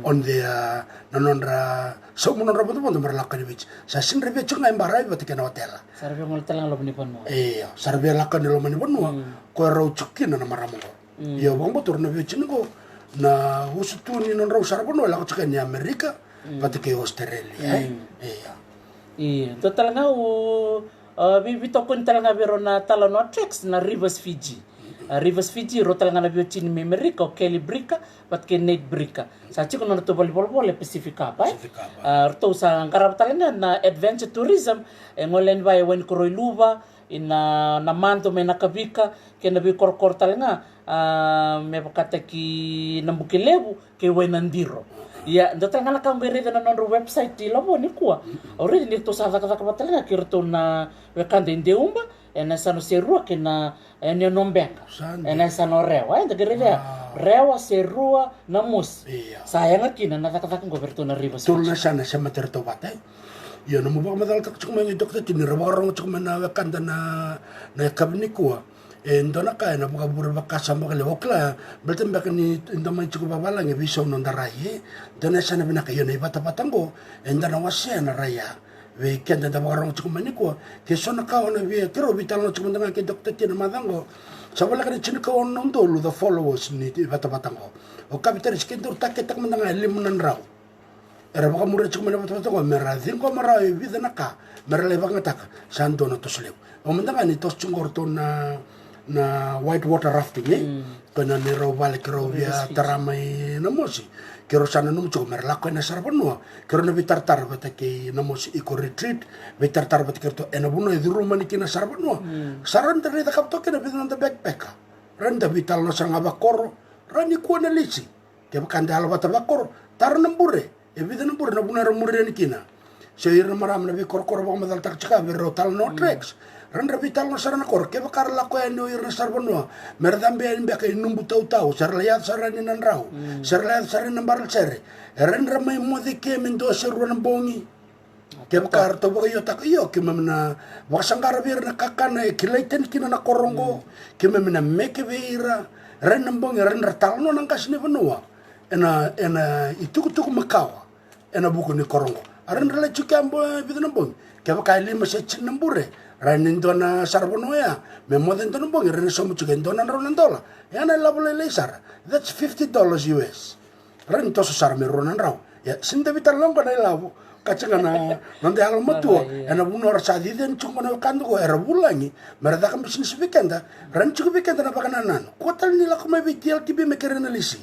on the nanondra so monondra bondo merlakoni bichi sa sinre be chunga imbarai batake na hotela sarbe ngol talang lo bonua sarbe lakoni lo mani bonua ko ro chukina na maramongo yo bombo torno bichi ngo na usutuni nonro sarbono la chukani Amerika batake Australia to talanga bitokon talanga biro na talano tracks na Rivers Fiji ro talanga na biochin Amerika o Kelly Brika batke Nate Brika sa chiko na to volleyball Pacifica pa to sa karab talanga na adventure tourism ngolen vai wen koroiluba ina namanto me nakabika kena bi korkor talanga me pakata ki nambukilebu ke wenandiro ya ndo tanga na kang bereda na non website ti labo ni kuwa already ni to sa ka batala kirto na wekande ndeumba ena sano serua kena ene nombenga ena sano rewa enda gereda rewa serua na mus sayang kina na ka ngoberto na Rivers tulna sana sa materto bate yo no mo ba madal tak chukma ni doktor tin rabarong chukma na wekanda na kabni kuwa ndona ka na buka buru baka samba kale okla beltem baka ni ndoma chuko babala nge biso no ndarai dona sana bina ka yone bata patango ndana wasya na raya ve kenda da bagarong chukumani ko ke sona ka ona ve kero vital no chukunda ke dokter tina madango sabala kan chini ka on ndolu the followers ni bata batango o kapitar skindur tak mandanga limunan raw era baka mura chukumani bata batango mera zingo mara vida naka mera le banga tak sando no toslew o mandanga ni tos chungor to na white water rafting kana ni raw vale kero via taramai na mosi kero sana num chuko mer lako na sarbanua kero na vitartar bata ke na mosi iko retreat vitartar bata kerto ena buno iduru mani kina sarbanua saran tare da kapto kena bidan da backpacker randa vital no sanga bakoro rani ko na lisi ke bakanda ala bata bakoro tar nambure e bidan nambure na buno ramure ni kina seir maram na vi korkor ba madal tak chika vero tal no tracks randa vital no sarana kor ke bakar lako eno irna sarbanua merdambe en beke numbu tau sarlayat sarani nan rau sarlayat sarani nan baral sere randa mai modi ke mendo seru nan bongi ke bakar to baka yo tak yo ke memna wasangara vir na kakana e kilaiten kina na korongo ke memna meke vira randa bongi randa tal no nan kasne benua ena itu makawa ena buku ni korongo randa la chukambo bidana bongi ke bakar lima se chinambure ranin dona sarbonoya me moden don bongi ren so mucho gen dona ronan dola yana la bole lesar that's $50 US ren to so sar me ronan raw ya sinda vital longo na lavo kacanga na nonde al matua ena buno rasa diden chungo na kando ko era bulangi merda kam bisnis weekenda ren chugo weekenda na bakananan ko tal nila ko may vital tibi me keren lisi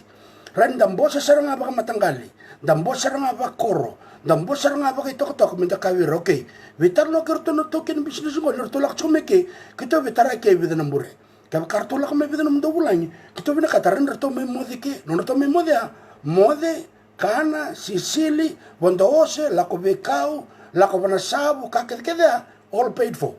ren dambo sa saranga baka matanggali dambo saranga baka koro dambo saranga baka tok minta kawir okay vitar lo kerto no token bisnis ngo no tolak chumeke kito vitara ke vidan mbure ka karto la me vidan mdo bulangi kito vina kataran to me modi ke no to me mode kana sisili wando ose la ko bekau la ko bana sabu ka ke keda all paid for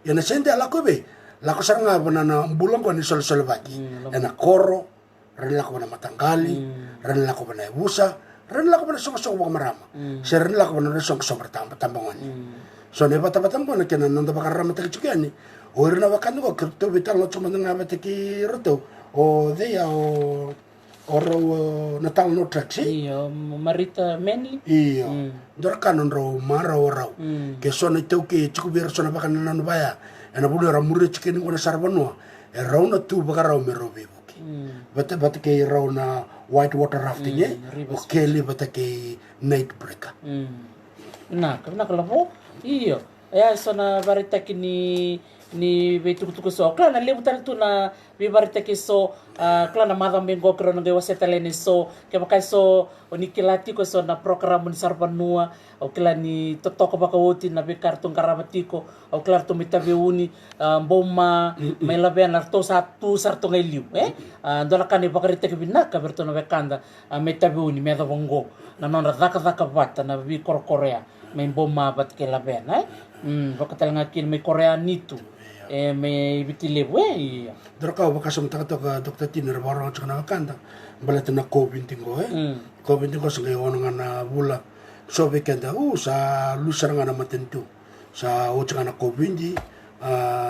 yana sende la ko be la ko saranga bana bulang ko ni sol baki ena koro ren la ko bana matangali ren la ko bana busa ren la ko bana song baka marama ren la ko bana song tambangan so ne bata-batang ko na kena nanda baka rama taki chukiani o irna wakan ko kripto vital no chuma nga bata ki roto o dea o ro natal no traksi iyo marita menli iyo dor kanon ro mara o raw ke so na tau ke chukubir so na baka nanano baya ena bulo ra mure chikini ko na sarbanua e raw na tu baka raw me ro bibuki bata ke raw na white water rafting o keli bata ke night breaker na kalabo iyo ya so na barita kini ni betukutuku so klana lebutan tu na bi barita ki so klana madam bengo kro nge wasetalene so ke bakai so onikilati ko so na program ni sarbanua o klani totoko baka woti na be kartun karabatiko o klar to mitabeuni bomma mai labe na to satu sarto ngeliu ndola kani bakarita ki binaka berto na bekanda mitabeuni meda bongo na non daka bata na bi korea may bomma bat ke labe na bakatal ngakin may korea nitu may bitilib Dorka baka som takato ka dokter tiner barang chana kanda balat na covid tingo covid tingo sa ngayon nga na bula so bekenda sa lusar nga na matentu sa utsa nga na covid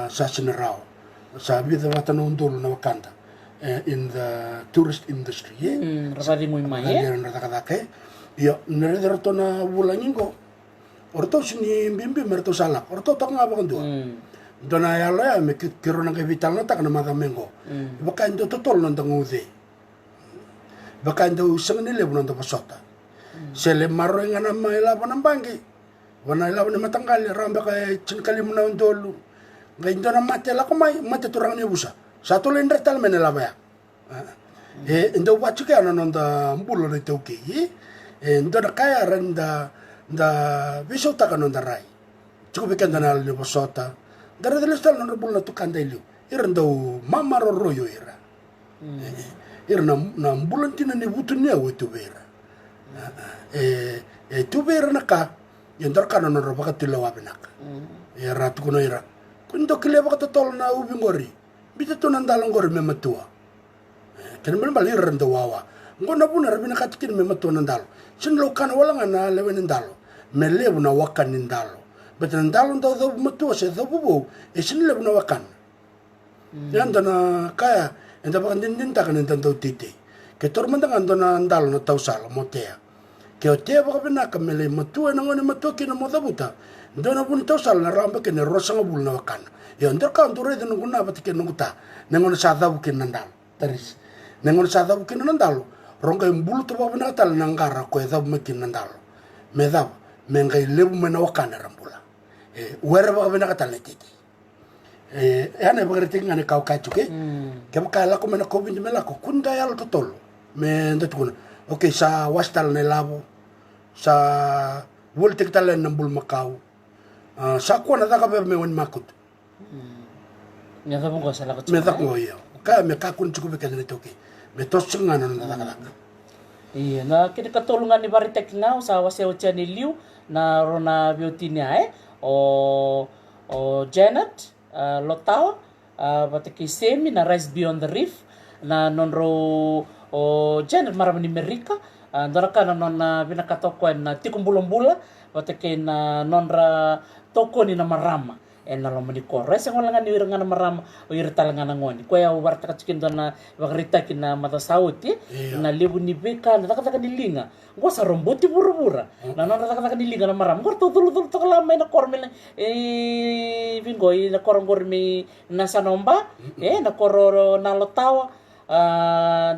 sa sinarao sa vida watan undul na wakanda in the tourist industry rabadi mo mai na takadake yo neredero to na bula ningo orto sini bimbi merto salak orto to nga bakandu dona yala me kiro na ke vital na tak na madamengo baka ndo totol na ndangude baka ndo usang nile bunan to pasota sele maro nga na maila banambangi wana ila na matanggal ramba ka chinkali muna ndolu ngai ndo na mate la ko mai mate turang ni busa satu lender tal menela ba ndo wachu ka na nda mbulo na toki ndo na kaya randa da visota ka nda rai chuko bekanda na ni pasota Dari stal non bul na tukanda ilu irando mamaro royo ira na bulan tina ni butunya wetu vera tu vera naka yendor kana non roba katilo wabenaka ira tu kuno ira kundo kile baka tol na ubingori bita to nandalong gori mematua kan men bali irando wawa ngona buna rabina katikin mematua nandalo sinlo kana wala na lewen nandalo melebu na wakan nandalo betul dalon tau tau metua se tau bubu esin le buna wakan yan dana kaya enda bakan din tak kan enda tau titi ke tor mendang andona dalon tau sal motea ke o te baka pena ka mele matua na ngone matua ki na modabuta ndona pun tau sal na ramba ke ne rosa ngabul na wakana ya ndar ka ndore de nguna batike nguta ne ngone sa dabu ke nandal taris ne ngone sa dabu ke nandal ronga imbulu to baka pena tal nangara ko e dabu me ki nandal me dabu me ngai lebu me na wakana rambula wera baka pena ka tal ne titi ane baka rete ngane kau kachuke ke baka la ko me na ko bindi me la ko kunda yalo totolo me ndatukuna okay sa wastal ne labo sa wolte kitalen nambul makau sa ko na taka me won makut me da bungo sala ko me da ko yo ka me ka kun chuku be ne toki me tosunga na taka iya na kini katulungan ni baritek na sa wase o chani liu na rona biotinia o Janet Lotao batiki semi na Rise Beyond the Reef na nonro o Janet maramani Merika ndoraka na non binakatoko na tikumbulambula batiki na nonra toko ni na marama na lomani ko resa ngolanga ni wiranga na marama o irtalanga na ngoni ko ya warta kachikin na wagrita kina mata sauti na lebu ni beka na taka ni linga ngo sa romboti burubura na nonra taka ni linga na marama ko tulu to kala mai na kormel bingo na korongormi na sanomba na kororo na lotawa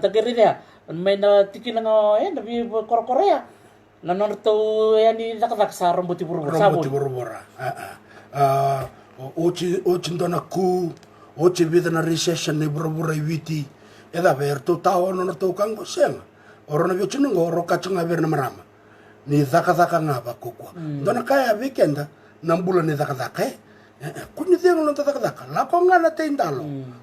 dageridia may na tikinanga na bi Korea na norto yani nakak sa romboti burubura ochi ndona ku ochi vida na recession ni burubura witi eda ver to tao no to kango senga orona bi chunungo roka chunga ver na marama ni zaka ngaba kokwa ndona kaya weekenda nambula ni zaka kuni tengo no zaka la ko ngana te indalo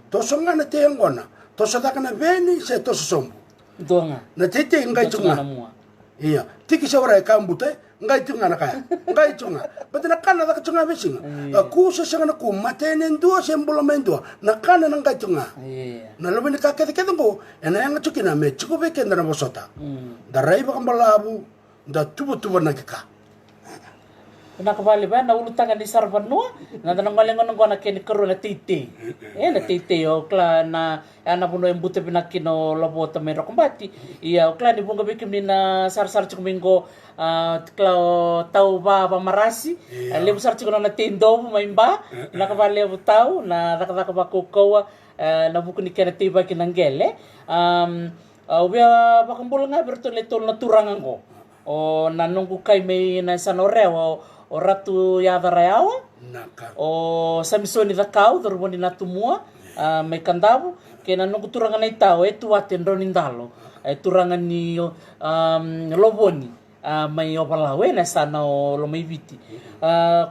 to so ngana te ngona to so zaka na veni se to so sombu donga na tete ngai chunga iya tiki sawara kambute ngai chunga na kaya ngai chunga batna kana zaka chunga besinga ku se sanga na ku matene ndo sembolo mendo na kana na ngai chunga na lobe ni ka kete ngo ena yang chukina me chuko bekenda na bosota darai ba kambalabu da tubu na kika na kabali ba na ulutangan di sarvan no na nangalengon ngo na ken karo na titi na titi o kla na ana puno embute pinakino lobota mero kombati iya o kla ni bunga bikim ni na sar chukumingo kla tau ba marasi lebu sar chukuno na tindo maimba na kabali o tau na nakaka ba kokoa na buku ni kena tiba kinangele ubia bakambulo nga bertole tol na turangan ko o nanungku kay may na sanoreo o ratu yadarayawa o Samsoni dakau dormoni natumua may kandabu kaya nanungku turangan na itaw tuwaten ronindalo turangan ni loboni may opalawe na sana o lomaybiti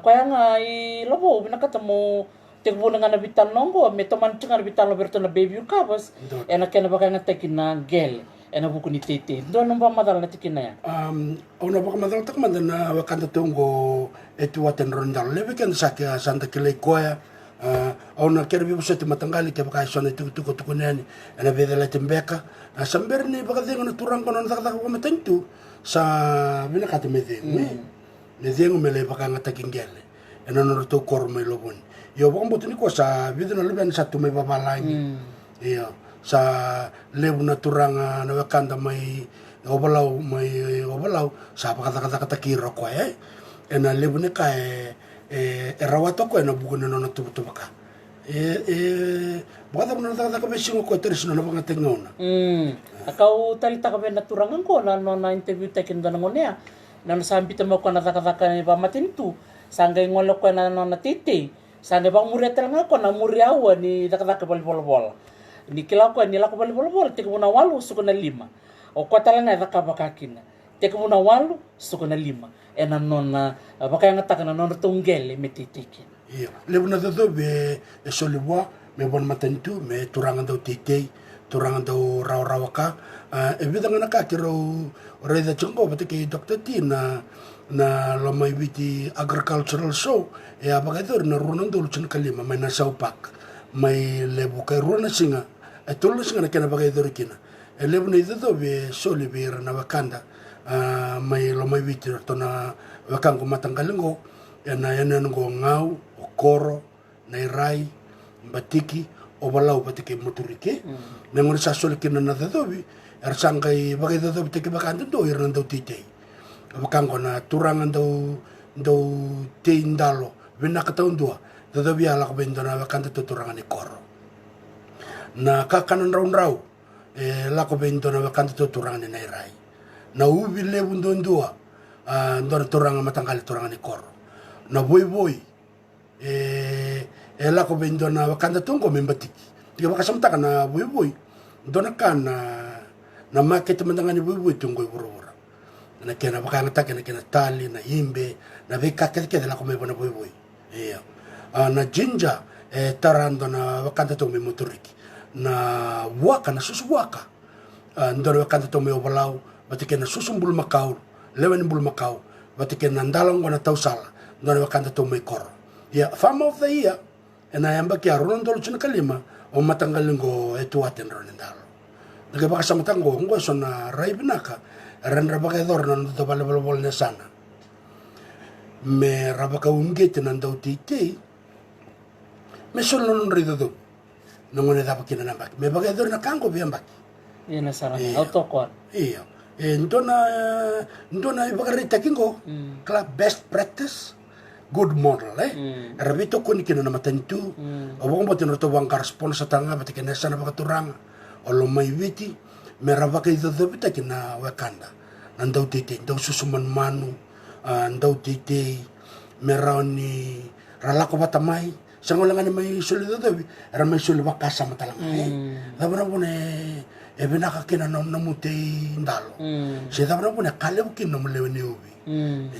kaya nga lobo binakatamo tegbo nga nabitan nongo may toman nga nabitan lo berto na baby kabas na kaya nabaka nga tekin na gel na buku ni tete do no ba madal na tikin na ya ona baka madal tak mandan na wakanda tungo waten rondal lebe kan sakya santa kile koya ona kerbi busati matangali ke baka sona tuku nani na vedela tembeka samber ni baka dengo na turang kono tak ko matentu sa binakati medengo mele baka ngata kingele ena no to korme lobon yo baka botuni ko sa videna leben satu me babalani iyo sa lebu na turanga na wakanda may obalau sa kata kiro ko ena lebu ne ka rawato ko na bugo na tubuto baka baka na taka besingo ko teres na baka tengona akau talita ka na turangan ko na interview takin da ngonya na nasambi tamo ko na taka ni ba matintu sangay ngolo ko na titi sangay bang muriatel nga ko na muriawa ni taka bol ni kila ko ni la ko bol teko na walu suko na 5 o ko tala na ka bakakina teko na walu suko na 5 ena nona baka nga taka na non tungele metitiki iya lebu na do be solibwa me bon matentu me turangan do titi turangan do rawaka ebidanga na ka kiro reda chungo batiki Dr. T na lomay biti agricultural show abaka do na runan do chun kalima may nasaw pak may lebu kay runa singa tulus nga kena bagay dorikina lebu na ito be solibir na wakanda may lomay biti to na wakang kumatanggalingo yan ngo ngaw o koro na iray batiki o balaw batiki moturike nangon sa solikina na dobi ersangkay bagay dobi tiki bakanda do iran daw titay wakango na turanga do te indalo vena kataundua do via la bendo na wakanda to turanga ni koro na kakanan rau la bendo na wakanda to turanga ni rai na ubi le bundondua ndora turanga matangali turanga ni koro na boy la bendo na wakanda tongo membatiki tiga bakasamtaka na boy dona kana na market mandangani boy tongo buru na kena bakanga kena kena tali na imbe na veka kete la come bona boy iya na jinja tarando na wakanda to me motoriki na waka na susu waka ndoro wakanda to me obalau batike na susu bul makau lewen bul makau batike na ndalong na tausala ndoro wakanda to me kor ya farm of the year na yamba kia rondo chuna kalima o matangalingo etuaten ronendalo daga baka samatango ngo sona raibnaka ran rabaka dor nan to bale bol ne sana me rabaka ungete nan do titi me solo non rido do non ne da pakina na bak me baka dor na kango biambak ina sara autokor iya ndona ibaka rita kingo club best practice good model rabito kuni kina na matantu obong botin to bang correspond sa tanga batikena sana baka turang olo mai witi me rabaka ido do bitakina wakanda nandau titi ndau susuman manu ndau titi merani ralako batamai sangolangan mai solido dobi era mai soli bakasa matalanga dabra bone e benaka kina no namute ndalo se dabra bone kale bukin no mleweni ubi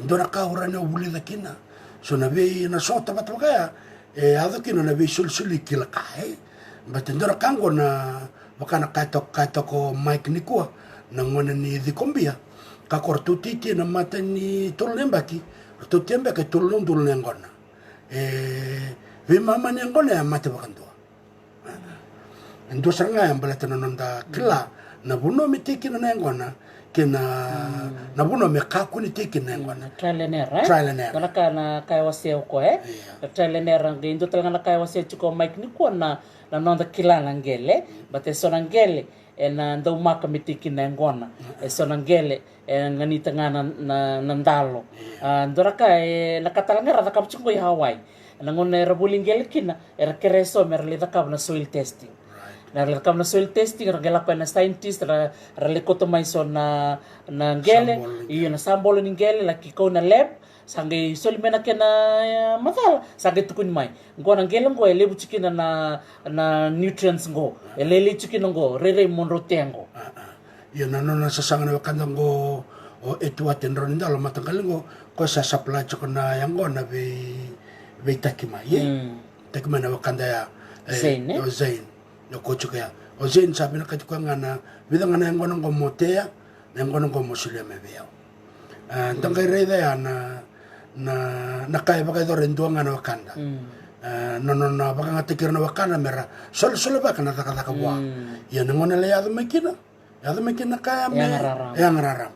ndora ka urane ubuli dakina so na be na sota batwaka e ado kina na be soli kila kai batendora kango na bakana kaito ko Mike Nikua na ngona ni dikombia ka kortu titi na mata ni tolembaki to tembe ke tolon dul ngona vi mama ni ngona ya mate bakando ndo sanga ya mbala tana nonda kila na buno mitiki na ngona kena na buno me ka kuni tiki na ngona trailer kala kana kai wase ko trailer ngindo tanga kai wase chiko Mike Nikua na nonda kila ngele bate sonangele na ndau maka mitiki na ngona sonangele ngani tanga na ndalo ndoraka nakatalanga ra kapchungo ya Hawaii na ngone rabulingele kina era kereso merle na soil testing na rekam na soil testing regala pa na scientist ra lekoto mai so na ngele iyo na sambolo ni ngele la kiko na lab sange solimena kena matala sange tukun mai ngona ngele ngo elebu chikina na nutrients ngo elele chikina ngo rere monro tengo iyo na nona sasanga na wakanda ngo o etua tenron ndalo matangalingo ko sa supply chokona yango na be takima takima na wakanda ya zain no kochuka ya o zain sabi na katukanga na bidanga na yango ngo motea na yango ngo mosulia mebeo ndanga reida ya na kai baka do renduanga na wakanda no baka ngatikir na wakanda mera sol baka na taka bwa ya ngona le ya makina kaya me yang raram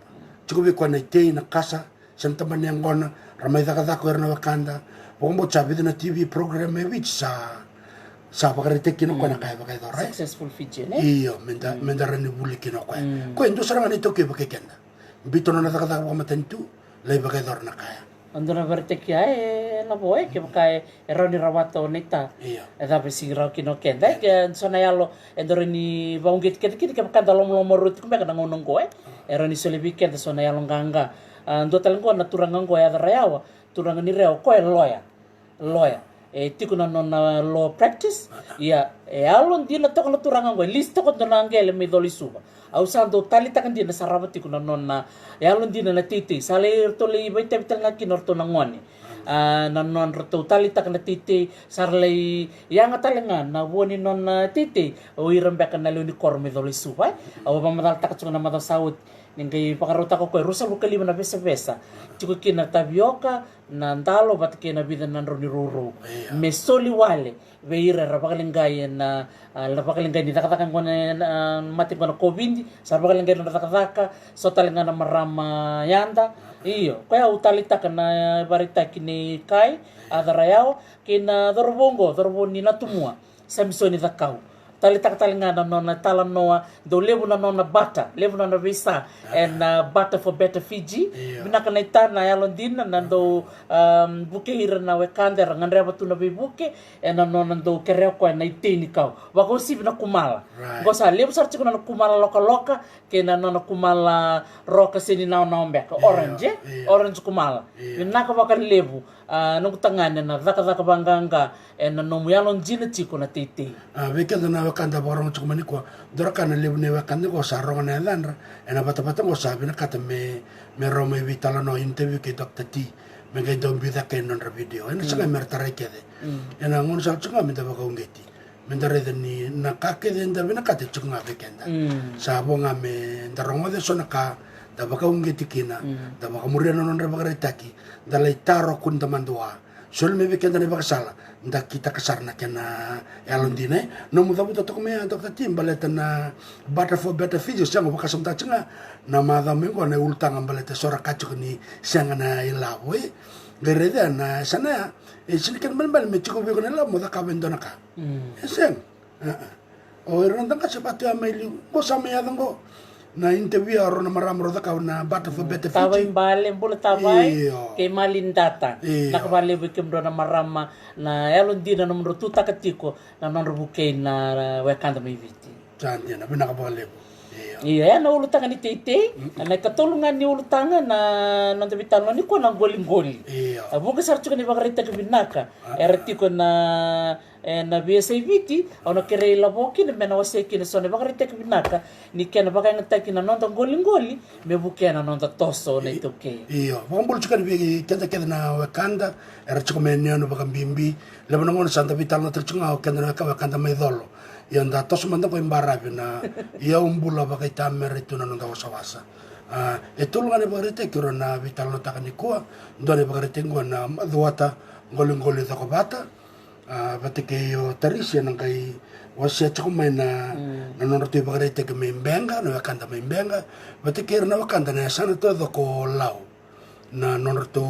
cukup ko na tei na kasa sentaman yang ngona ramai taka ko na wakanda pombo chabi na TV program me which sa pakarite kino ko na kaya baka do right successful feature iyo menda rani buli kino ko endo saranga ni toke baka kenda bito na taka ko matentu lai baka do na kaya andona verte kia na boy ke baka eroni rawato neta da besingra kino kenda ke sona yalo endoreni baungit ke baka dalom lomorut ko baka ngonong ko eroni solebi ke sona yalo nganga ndo talengo na turanga ngo ya rayawa turanga ni reo ko lawyer tikuna non law practice ya alon dina to na turanga ngo list to na ngele me dolisuba au sando talita kan dina sarabati kuna non na alon dina na titi sale to le baita bitanga kinorto na ngoni na non roto talita kan titi sarle yang atalenga na woni non titi o irembe kan na ni korme dolisuba au pamadal takachuna na saut ningai pakarota ko rusa bukali na besa tiko kina tapioca na ndalo batke na bida na roni ruru me soli wale veira rapakalingai na rapakalingai ni takatakan ko na mati ko na covid sa rapakalingai na takataka so talinga na marama yanda iyo kaya utalita kana barita kini kai adarayao kina dorboni na tumua samsoni takau tali talinga na nona tala noa do levu na nona bata levu na visa and butter for better Fiji binaka na itana ya londina na do buke ira na wekanda ngandre batu na bibuke and na nona do kereo ko na iteni kau wako si bina kumala gosa levu sarti na kumala loka ke na nona kumala roka sini na mbeka orange orange kumala binaka bakar levu nung tangana na daka banganga and no muyalon jina chiko na titi Vekenda na wakanda barong chukumani kwa doraka na lebu ne wakanda ko sa ronga na landra ena bata ko sabi na kata me roma vitala no interview ke Dr. T me ga dom bida ke non video ena sanga mertare kede ena ngon sal chunga me daba ko ngeti me ndare ni na kake de nda bina kate chunga vekenda sa bonga me ndarongo de sona ka daba ko ngeti kina daba ko murena non re taki dalai taro kun tamandua sol me vekenda ne bakasala nda kita kasarna kena elondine no muda buta to me Dr. Tim baleta na butter for better Fiji sang bakasam ta chenga na mada me ko ne ultanga baleta sora kachu ni sanga na ilawe gereda na sana e sinikan bal me chiko be ko na muda ka bendona ka sen o ronda ka sepatu ameli ko sama ya dango na interview aro na maramro da ka na butter for better Fiji tawai bale bula tawai ke malindata nakabale bikim do na marama na elondina no mro tuta katiko na non rubuke na wekanda me viti chandia na bina ka bale iya na ulutanga ni tete na katulungan ni ulutanga na non bitalo ni ko na goli abuga sarchu ni bagarita ke binaka eretiko na BSAVT ona kere la boki na mena wase ki na sone bagarita ke binaka ni kena baga ngata ki na non goli me bukena non toso na itoke iya bombol chuka ni kenda na wakanda eretiko me ne no baga bimbi le bono ngona santa bitalo terchunga kenda na wakanda me dolo yang datos manda ko imbarabi na ia umbula bagai tamer itu na nonda wasa itu lungane bagarite kiro na vital no takani ko ndone bagarite ngo na maduata ngolingoli ta ko bata batike yo tarisia nang kai wasia chukuma na nono tu bagarite ke membenga no wakanda membenga batike na wakanda na sana todo ko lau na nono tu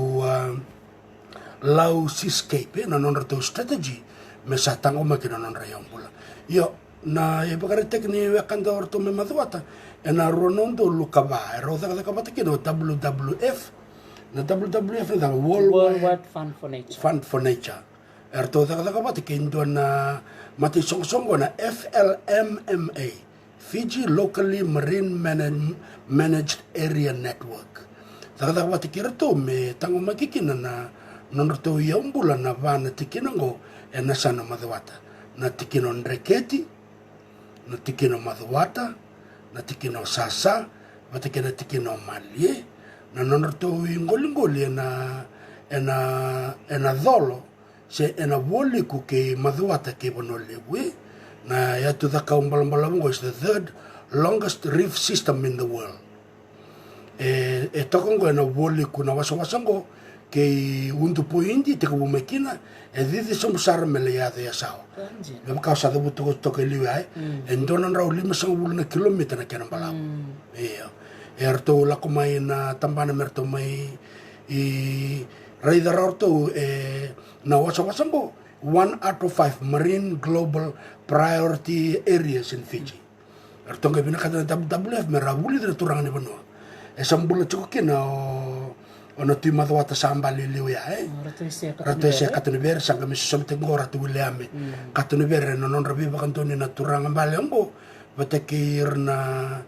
lau seascape na nono tu strategy mesatang umakina nono rayambula yo na e bagarite ni wakanda orto me maduata ena ronondo lukaba roda da kabata kino WWF na WWF na World Fund for Nature erto da kabata kindo na mati song na FLMMA Fiji Locally Marine Managed Area Network da kabata kirto me tango makikina na nonorto yambula na vana tikinango ena sana maduata na tikino ndreketi na tikino maduata na tikino sasa na tikino malie na nonorto ngoli ena dolo se ena woli ku ke maduata ke bonolewe na ya tu da kaumbalambalango is the third longest reef system in the world e tokongo ena woli ku na wasango ke undu poindi te ko mekina e didi som sar mele ya de sao me ka sa de buto to ke liwa en donon raw lima sa na kilometer na kana bala erto la ko mai na tambana merto mai i radar orto na wasango 1 out of 5 marine global priority areas in Fiji erto ngai bina kada WWF merawuli de turang ni bano sambula chukina ono tu maduata sambali liu ya rato ese katune ber sanga mi somte ngora tu leame katune ber no non rabi bakantoni na turanga mbale ambo batekir na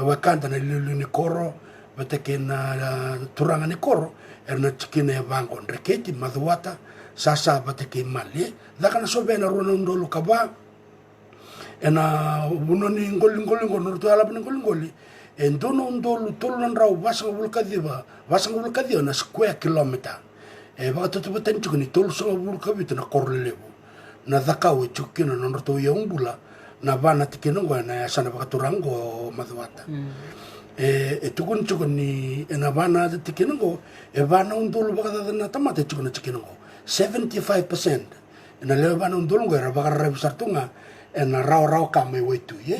wakanda na liu ni koro batekir na turanga ni koro erna chikine bango reketi maduata sasa batekir mali dakana sobena rono ndolo kaba ena bunoni ngoli ngono tu ala ngoli en dono ndolu tolon raw wasang bulkadiva na square kilometer e ba to beten chukni tol so bulkabita na korlebu na dakau chukino no to yaumbula na bana tikino na sana bakaturango maduata e tukun chukni na bana tikino e bana ndolu bakada na tamate chukno tikino 75% na le bana ndolu era bakara sartunga na raw kame wetu ye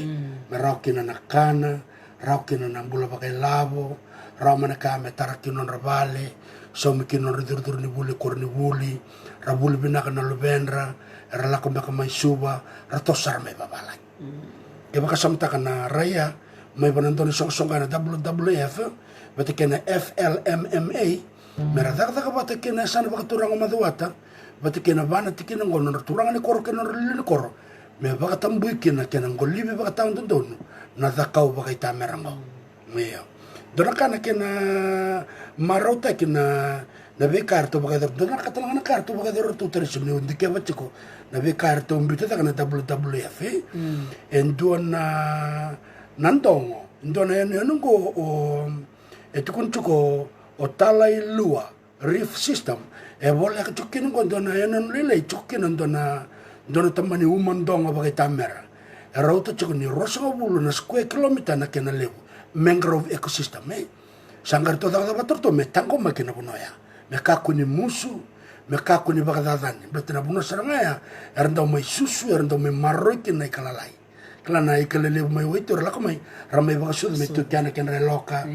me raw kina na kana rau kina na bula pakai lavo rau mana ka me taraki non ravale so me kinon ridur ni buli kor ni buli ra buli bina kana lubendra ra la ko mai suba ra tosar me babala ke baka samta kana raya mai banantoni song kana WWF bate kena FLMMA mera daga bate kena sana baka turang maduata bate kena bana tikina ngono turang ni kor kena ni kor me baka tambui kena ngolibi baka taun don na dakau baka itamerango meo dona kana kena marauta kena na be karto baka dona katanga na karto baka tu terisum ni undike batiko na be karto mbita kana WWF endona nandongo ndona yanungo o etukunchuko o talai lua reef system e bola ka chukin ngo ndona yanan lele chukin ndona tamani umandongo baka tamera e rauta chukuni roso bulu na square kilometer na kena lebu mangrove ecosystem sangar to daga batorto me tango makina bunoya me kakuni musu me kakuni baka dadani betina buno sarangaya erndo mai susu erndo mai marroki na ikalalai klana ikalele mai wito la kamai ramai baka sudu me tu kana kena loka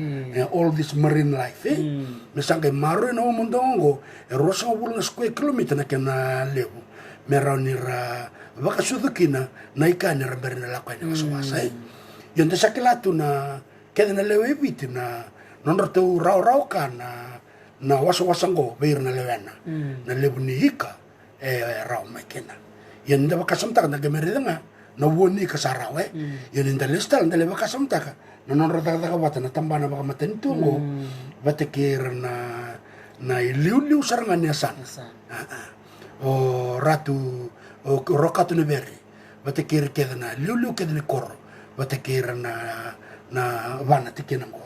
all this marine life me sangai marro no mondongo e roso bulu na square kilometer na kena lebu me raunira baka sudu kina na ikani ramberina la kwa ni wasawasa yonde sakilatu na keda na lewe biti na nonor teu rau kana na wasango beir na lewena na lebu ni hika rau makena yonde baka samta na gemeridanga na woni ka sarawe yonde listal ndele baka samta ka na nonor daga bata na tambana baka matentungo bate kira na iliu sarangan ya sana o ratu o rokatu ni beri bate kira keda na liu keda ni koro bate kira na vana tikina ngo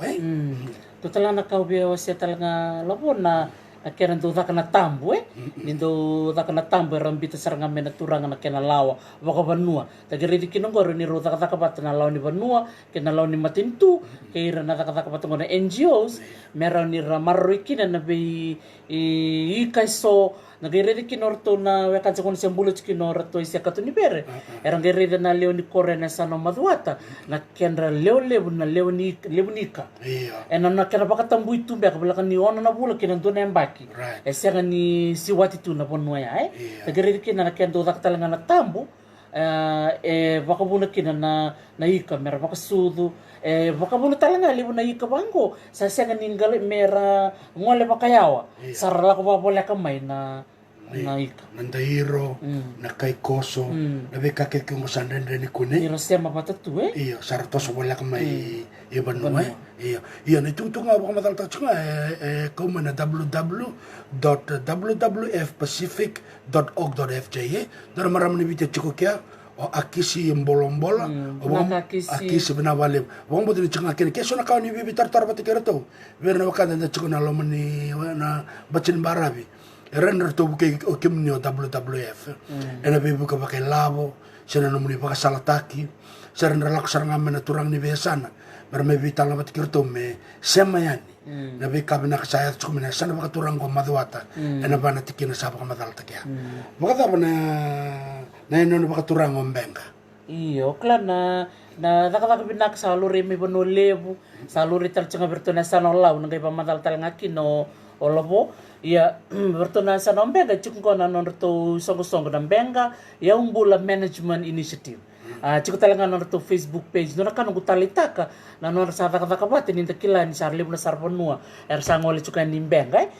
tutala na kau bia wasia talanga lapo na kera ndo daka na tambo nindo daka na tambo rambita saranga mena turanga na kena lawa waka vanua tagiri dikino ngo ni ro daka bata na lawa ni vanua kena lawa ni matintu kera na daka bata na NGOs mera ni ramarriki na be ikaiso nagirede kinorto na wekan sa kung bulo kinor to isya kato ni bere erang girede na leoni kore na sa maduata na kendra lebu na leonika ena na kena baka tambu itu be kabalakan ni ona na bulo kinando na embaki esya ni siwati tu na ponwa ya nagirede kina na kendo daktalanga na tambu baka buna kina na ika mera baka sudu baka buna talanga lebu na ika bango sa siya ningale mera ngole bakayawa sarala ko babole kamay na ika nandahiro na kay koso na be kakit ko sandren ni kune iro siya mapatatu iyo sartos wala kamay iban mo iyo nitutunga baka matalta chunga kuma na www.wwfpacific.org.fj dara maram ni bite chuko kya o akisi mbolombola akisi binawale wong bodo ni chunga kene keso na kaw ni bibitar tarbati kerato verna wakanda na chuko na lomani na bachin barabi Render to buke o kimni o WWF ena be buka pakai labo sena nomuni baka salataki sena relak saranga mena turang ni besana berme vital na batikirto me semayani na be kabina kasaya tsumina sana baka turang ko madwata ena bana tikina sa baka madal takya baka ta bana na ino baka turang o mbenga iyo klan na daka binak sa luri mi bono lebu sa luri talcanga bertona sana law ngai pamadal talngaki no olabo ya bertona sa nombenga chukko na norto songo na benga ya umbula management initiative chukko talanga norto Facebook page no kan ngutalitaka na nor sa taka bate ni takila ni sarle na sarponua sangole chukka ni benga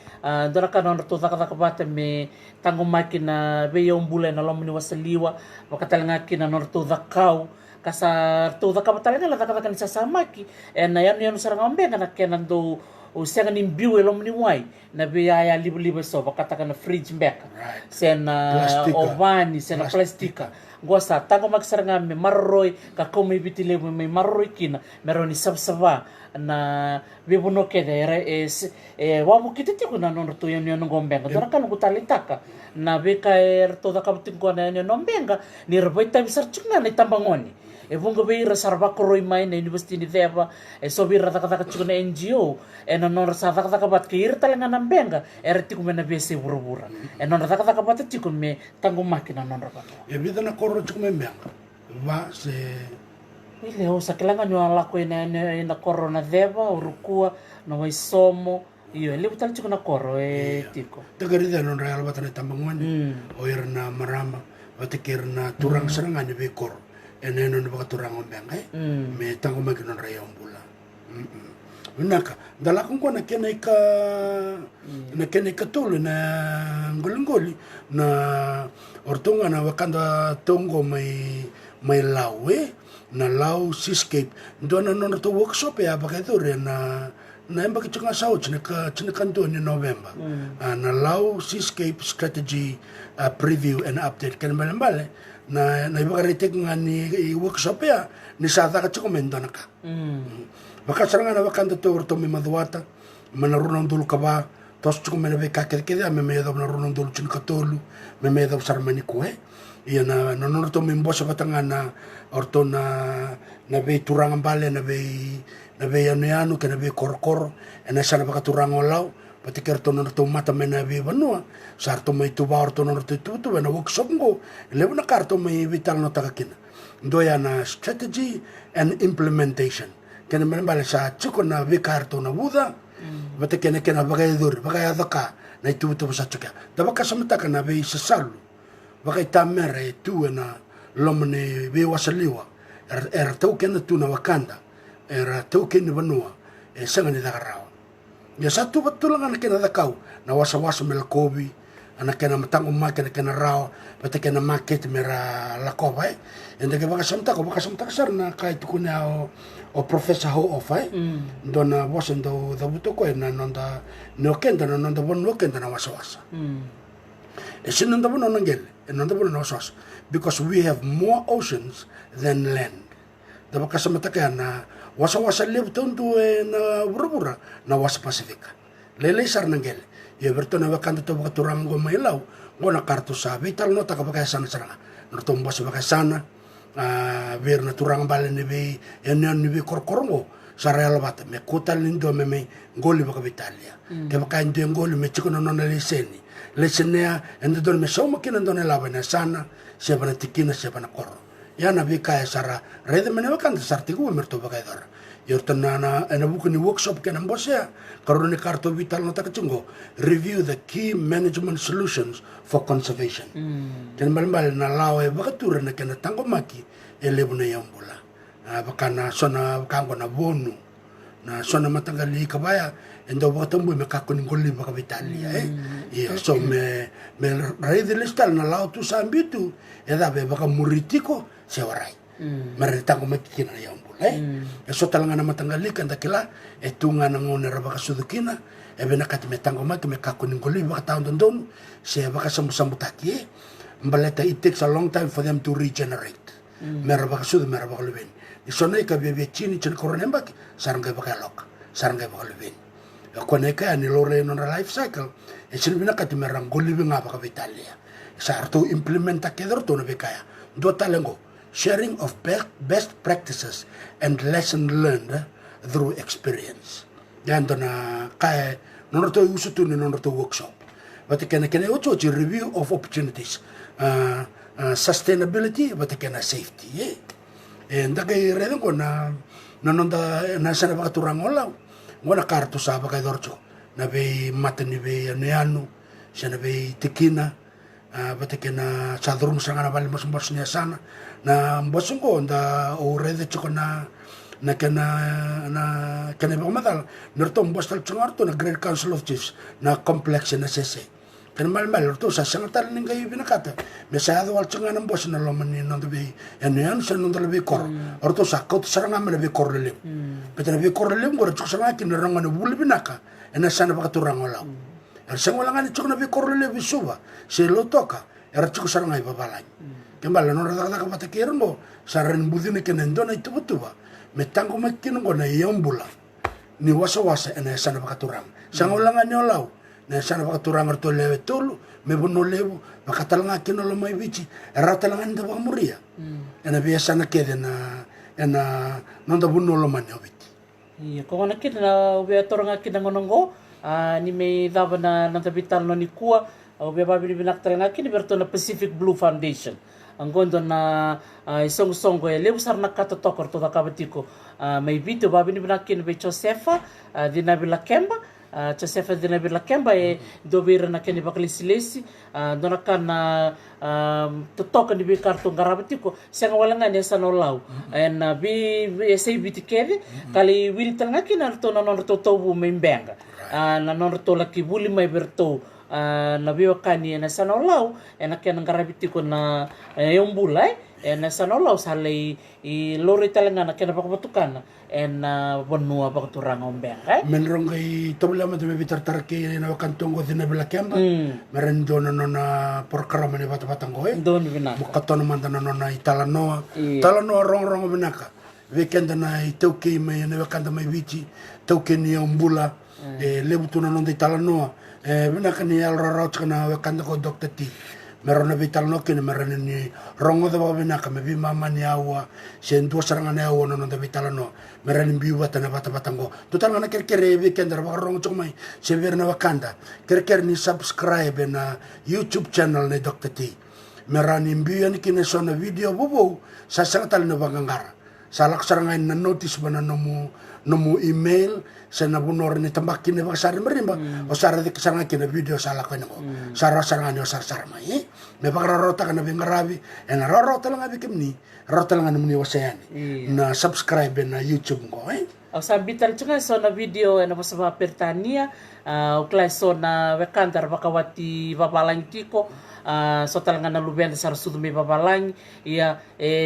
dona kan norto taka bate me tango makina be ya umbula na lomni wasaliwa wakatalanga kina norto dakau kasar to talanga la taka ni sasamaki na yan sarang benga na kenando o senga ni biu elom ni wai na biaya libu so bakata na fridge mbeka sena ovani sena plastika gosta tango magsaranga me marroi ka komi bitile me marroi kina meroni sabsava na bibuno kede wabu kititi kuna non to yon ngombenga dora kan kutalitaka na beka toda kaptinko na yon ngombenga ni reboita bisarchuna ni tambangoni vunga beira sarva koroi mai na university ni deva so bira taka chukuna NGO non rasa taka bat kir talanga nambenga tiku mena bese burubura non taka bat tiku me tango makina non rapa vida na korro chukuna membenga va se Ile ho sa kilanga nyo lako ina koro na deva urukua na waisomo iyo ile butal chiko na koro tiko. Tagarida non real batana tambangwan o ir na marama batikir na turang serangan ni bekor ene non baka turang ombeng me tango magi non real bula. Unaka dalakon ko na kenay ka tolo na ngolingoli na ortunga na wakanda tongo may lawe na lau seascape doon na to workshop ya baka ito rin na yung bakit yung asawa chinakanto ni November na lau seascape strategy preview and update kan malambale na iba karitik nga ni workshop ya ni sata ka chikomendo na ka baka saranga na wakanda to orto may maduata manarunang dulu ka ba tos chikomendo may kakit me medaw na runang dulu chinakatolu me medaw sarmani kuhe iya na nonorto may mbosa batanga na orto na be turangan bale na be anu ke na be kor ena sana baka turango lau pati kerto nonorto mata me na be banua sarto may tuba orto nonorto tu na workshop ngo lewo na karto may vital no takakina doya na strategy and implementation kena bale sa chuko na be karto na buda pati kena bagay dur bagay adaka na itu sa chuka dabaka samata na be sasalu bagay tamere tu na lomne be wasaliwa era tau kena tu na wakanda era tau kena banua sanga ni dakarawa ya satu betul nga kena dakau na wasa melkobi ana kena matango make na kena raw pati kena market mera lakoba ende ke baka samta sar na kai tu kuna o professor ho of dona wasendo da buto ko na nonda no kenda na nonda bon no kenda na wasa sinanda bon nangel nonda bon na wasa because we have more oceans than land da baka samta ka na wasa leb tondu na burubura na wasa pasifika lele sar nangel ye berto na wakanda to baka turang go mailaw ngona kartu sa vital no taka baka sana saranga no to mbasa baka sana ver na turang bale ni be ni be korkorongo sarel bata me kotal lindo me ngoli baka vitalia ke baka ndo ngoli me chiko no na lesenea endo don me soma kina don lava na sana se bana tikina se bana koro ya na be kaya sara rede me ne wakanda sartigu merto baka dor yortanana ena buku ni workshop kena mbosea karone karto vital no takachungo review the key management solutions for conservation ken balbal na lawe bakatura na kena tango maki elebuna yambula bakana sona kango na bonu na sona matangali kabaya endo bakatambu me kakoni ngoli baka vitalia iya so me raide listal na lao tu sambitu eda be baka muritiko sewarai maritango maki kina yambula so talanga na matangali kan dakila tunga na ngone rabaka sudukina bena kati metango maki me kakoni ngoli baka taon don se baka sambutaki mbaleta it takes a long time for them to regenerate merabaka sudu merabaka leben isonai ka bebe chini chen koronembaki saranga baka lok saranga baka leben kone ka ni lore no life cycle silbina kati merangoli binga baka vitalia sarto implementa kedor to no bekaya do talengo sharing of best practices and lesson learned through experience dan na kaya nonorto usutu ni nonorto workshop but kena ucho review of opportunities sustainability but kena safety and dagay redon ko na nonda na sana baka turangola ngona karto sa baka dorcho na be matani be anu sana be tikina but kena sadrum sanga bali mas niya sana na mbosong ko nda o rede choko na kena ba matal nortong bostal chungarto na Great Council of Chiefs na complex na sese kena mal to sa sangatal ning kayo binakata mesado wal chunga ng boss na loman ni nando be yan sa nando be kor orto sa kot saranga man be kor lem peta be kor lem gor chuk sanga kin ranga na bul binaka ena sana ba turang wala sang wala nga ni chuk na be kor lem bisuba se lo toka era chuk saranga ibabalay kembali no rada ka patakir mo saran budi ni kenendo na itu betul me tango makin ngo na yombula ni wasa ena sana bakaturang sangulangan ni olaw na sana bakaturang arto lewe tolu me bono lewo bakatalanga kino lo mai bici era talangan da bakamuria ena biasa na kede na ena nonda bono lo mani obiti iya ko na kid na ubi atoranga kid ngonongo ni me dava na nanta vital no ni kua ubi babi binaktaranga kid berto na Pacific Blue Foundation angondo na isongo-songo lebu sar nakatotokor to kabatiko may video babi ni binakin be Josefa dinabila Kemba Josefa dinabila Kemba dobira na keni bakalisilesi dona kana totoka ni be kartong garabatiko senga walanga ni sanolau en bi sei bitikere kali wili tangaki na to na non to bu membenga na non to laki buli mai berto na biwa kani na sanolau en akan garabitiko na yombulai en sanolau sale I lori talanga na kena pakapatukan en bonua pakaturang ombeng menrong kay toblama de bitar tarki na kantong ko dinabila Kemba merendo na programa ni bata-batang ko don bina bukaton man na italanoa talanoa rong binaka weekend na itauki may na kanta may bichi tauki ni ombula lebuto na non de talanoa binaka ni alrarot kana kanta ko Dr. T meron na vital no kini meron ni rongo da babina ka mebi mama ni awa sen dua serangan ni awa no da vital no meron ni biwa tana bata batango total ngana kerkere weekend ra rongo chumai se ver na wakanda kerker ni subscribe na YouTube channel ni Dr. T meron ni biwa ni kini sona video bobo sa sangatal na bangangara salak serangan na notice bana nomu email sa nabunor ni tambakin ni bakasari merimba o sara di kasanga kina video sala ko nako sara saranga ni sara mai me bakararota kana bingarabi en rarota lang abi kimni rarota lang ni wasayani na subscribe na YouTube ko au sabital chunga so na video na pasaba pertania o klai so na wekantar bakawati babalang tiko so talanga na luben sar sudu me babalang ia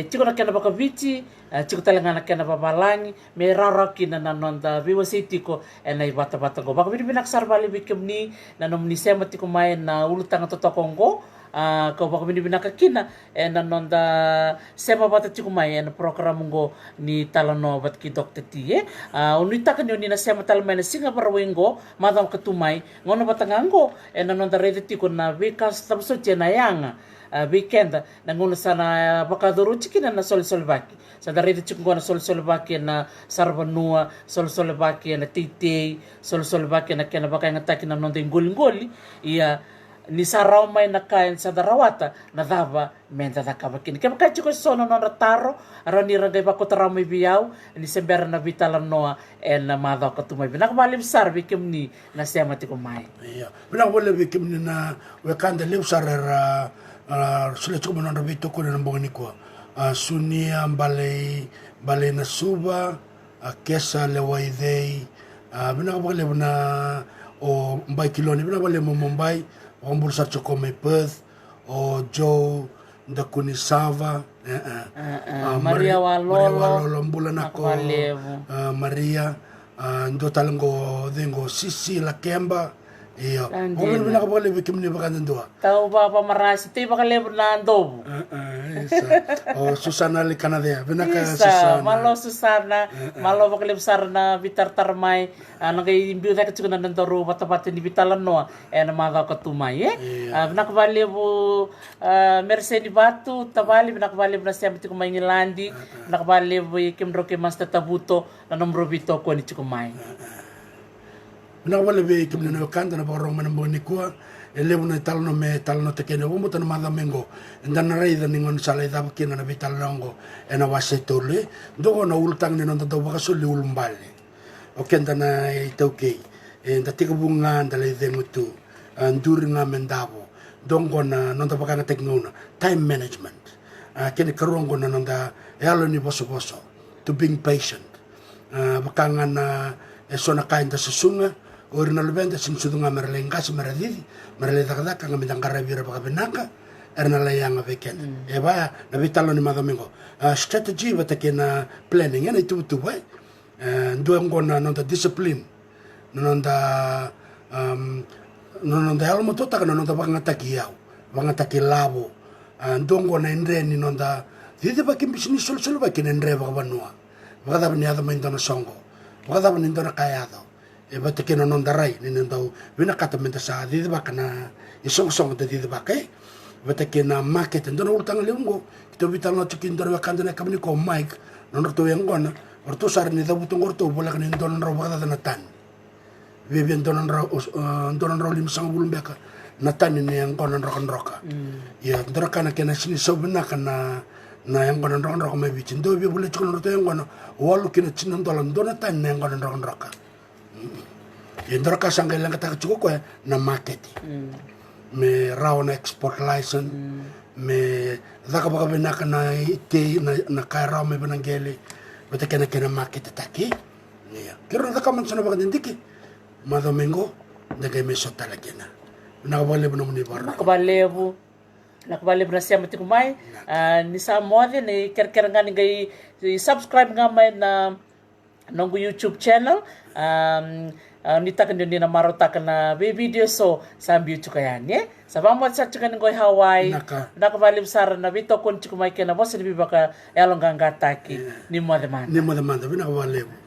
tiko na kana bakaviti tiko talanga na kana babalang me rarakina na nonda viwa sitiko na ibata-bata ko bakaviti binaksar bali bikimni na nomni sema tiko mai na ulutang totokongo kau baka binakakina nonda sema bata chikumai program ngo ni talano bat ki Dr. T unita kan ni na sema talmai na singa parawengo madam katumai ngono batangango nonda rede tiko na vikas tamso chena yanga weekend na ngono sana baka duru chikina na sol baki sa darede chikungo na sol baki na sarbanua sol baki na titi sol baki na kena baka ngataki na nonda ngoli ia ni sarau mai na kain sa darawata na dava menta da kabakin kaya kaya chiko sono no rataro arani rangay bako taramay biyaw ni sembera na vitalan noa na madhaw katumay binakabali besar bikim ni na siya mati kumay iya binakabali bikim ni na wekanda liw sarera sulit ko manon rabito ko na nambong ni ko sunia balay na suba kesa lewaydey binakabali na o mbay kiloni binakabali mo Mumbai Ombul sa choko may Perth o Joe da Kunisava Maria Walolo ambulan ako Maria ndo talango dengo Sisi la Kemba iyo kung nakabali bikim ni baka nandua tao ba pamarasi tayo baka lebo na andobo o Susana li Canada binaka Susana malo baka lebo sar na bitar tarmay nagay imbiyo tayo kasi na nandaro bata-bata ni bitalan no na mga katumay binakabali po Mercedes Batu tabali binakabali po na siya biti kumay ngilandi binakabali po kimdro kay Master Tabuto na nombro bito ko ni Chikumay Binakabali bikim na wakanda na baka rong manambong ni kuwa elevo na talno me talno te kene wo mutana mada mengo ndana reida ningon sala ida kina na vital longo ena wasetole dogo na ultang ni nonta baka suli ulumbale o kenda na itauke nda tika bunga ndale dengutu nduri nga mendavo dongo na nonta baka na teknona time management kene karongo na nonda elo ni boso to being patient baka nga na esona kainda susunga Ori na lubenda sin sudunga merelengkas meredidi mereleda kada ngamidang karabira baka benaka erna layanga weekend eba na vitalo ni madamingo strategy bata kena planning ena itu dua ngona nonda discipline nonda helmo to taka nonda baka ngataki yau baka ngataki labo ndongo na endre ni nonda didi baki bisnis sol baki endre baka banua baka dabni ada main dona songo baka dabni dona kayado bata kena nonda rai ni nondau bina kata menta sa didi baka na isong de didi baka bata kena market ndona ultang leungo kito vital no chikin dona wakanda na kamni ko Mike nonorto yang gona orto sar ni da butong orto bola kan ndona ro baka da natan beben ndona ro lim sang bulum beka natani ni yang kono roka ya ndroka na kena sini sobna kana na yang kono roka me bicin do bi bule chikono to yang kono walu kina chinan dolan do na tan yang kono roka ya ndroka sangga lang kata chuko ko na market me raw na export license me zaka baka benaka na ite na kara me benangele bete kena market taki ya kero zaka man sana baka dindiki ma domingo daga me sota la kena nakabale bu namuni bar nakabale bu na siya mati kumai ni sa moade ni ker ngani gai subscribe ngamai na nongu YouTube channel nitakan din na marotakan na video so sambil cukayan ye sabang mo sa cukan ngoy Hawaii nakabalib sara na bito kun cukumay kena boss ni baka yalong gangataki ni mo demanda binakabalib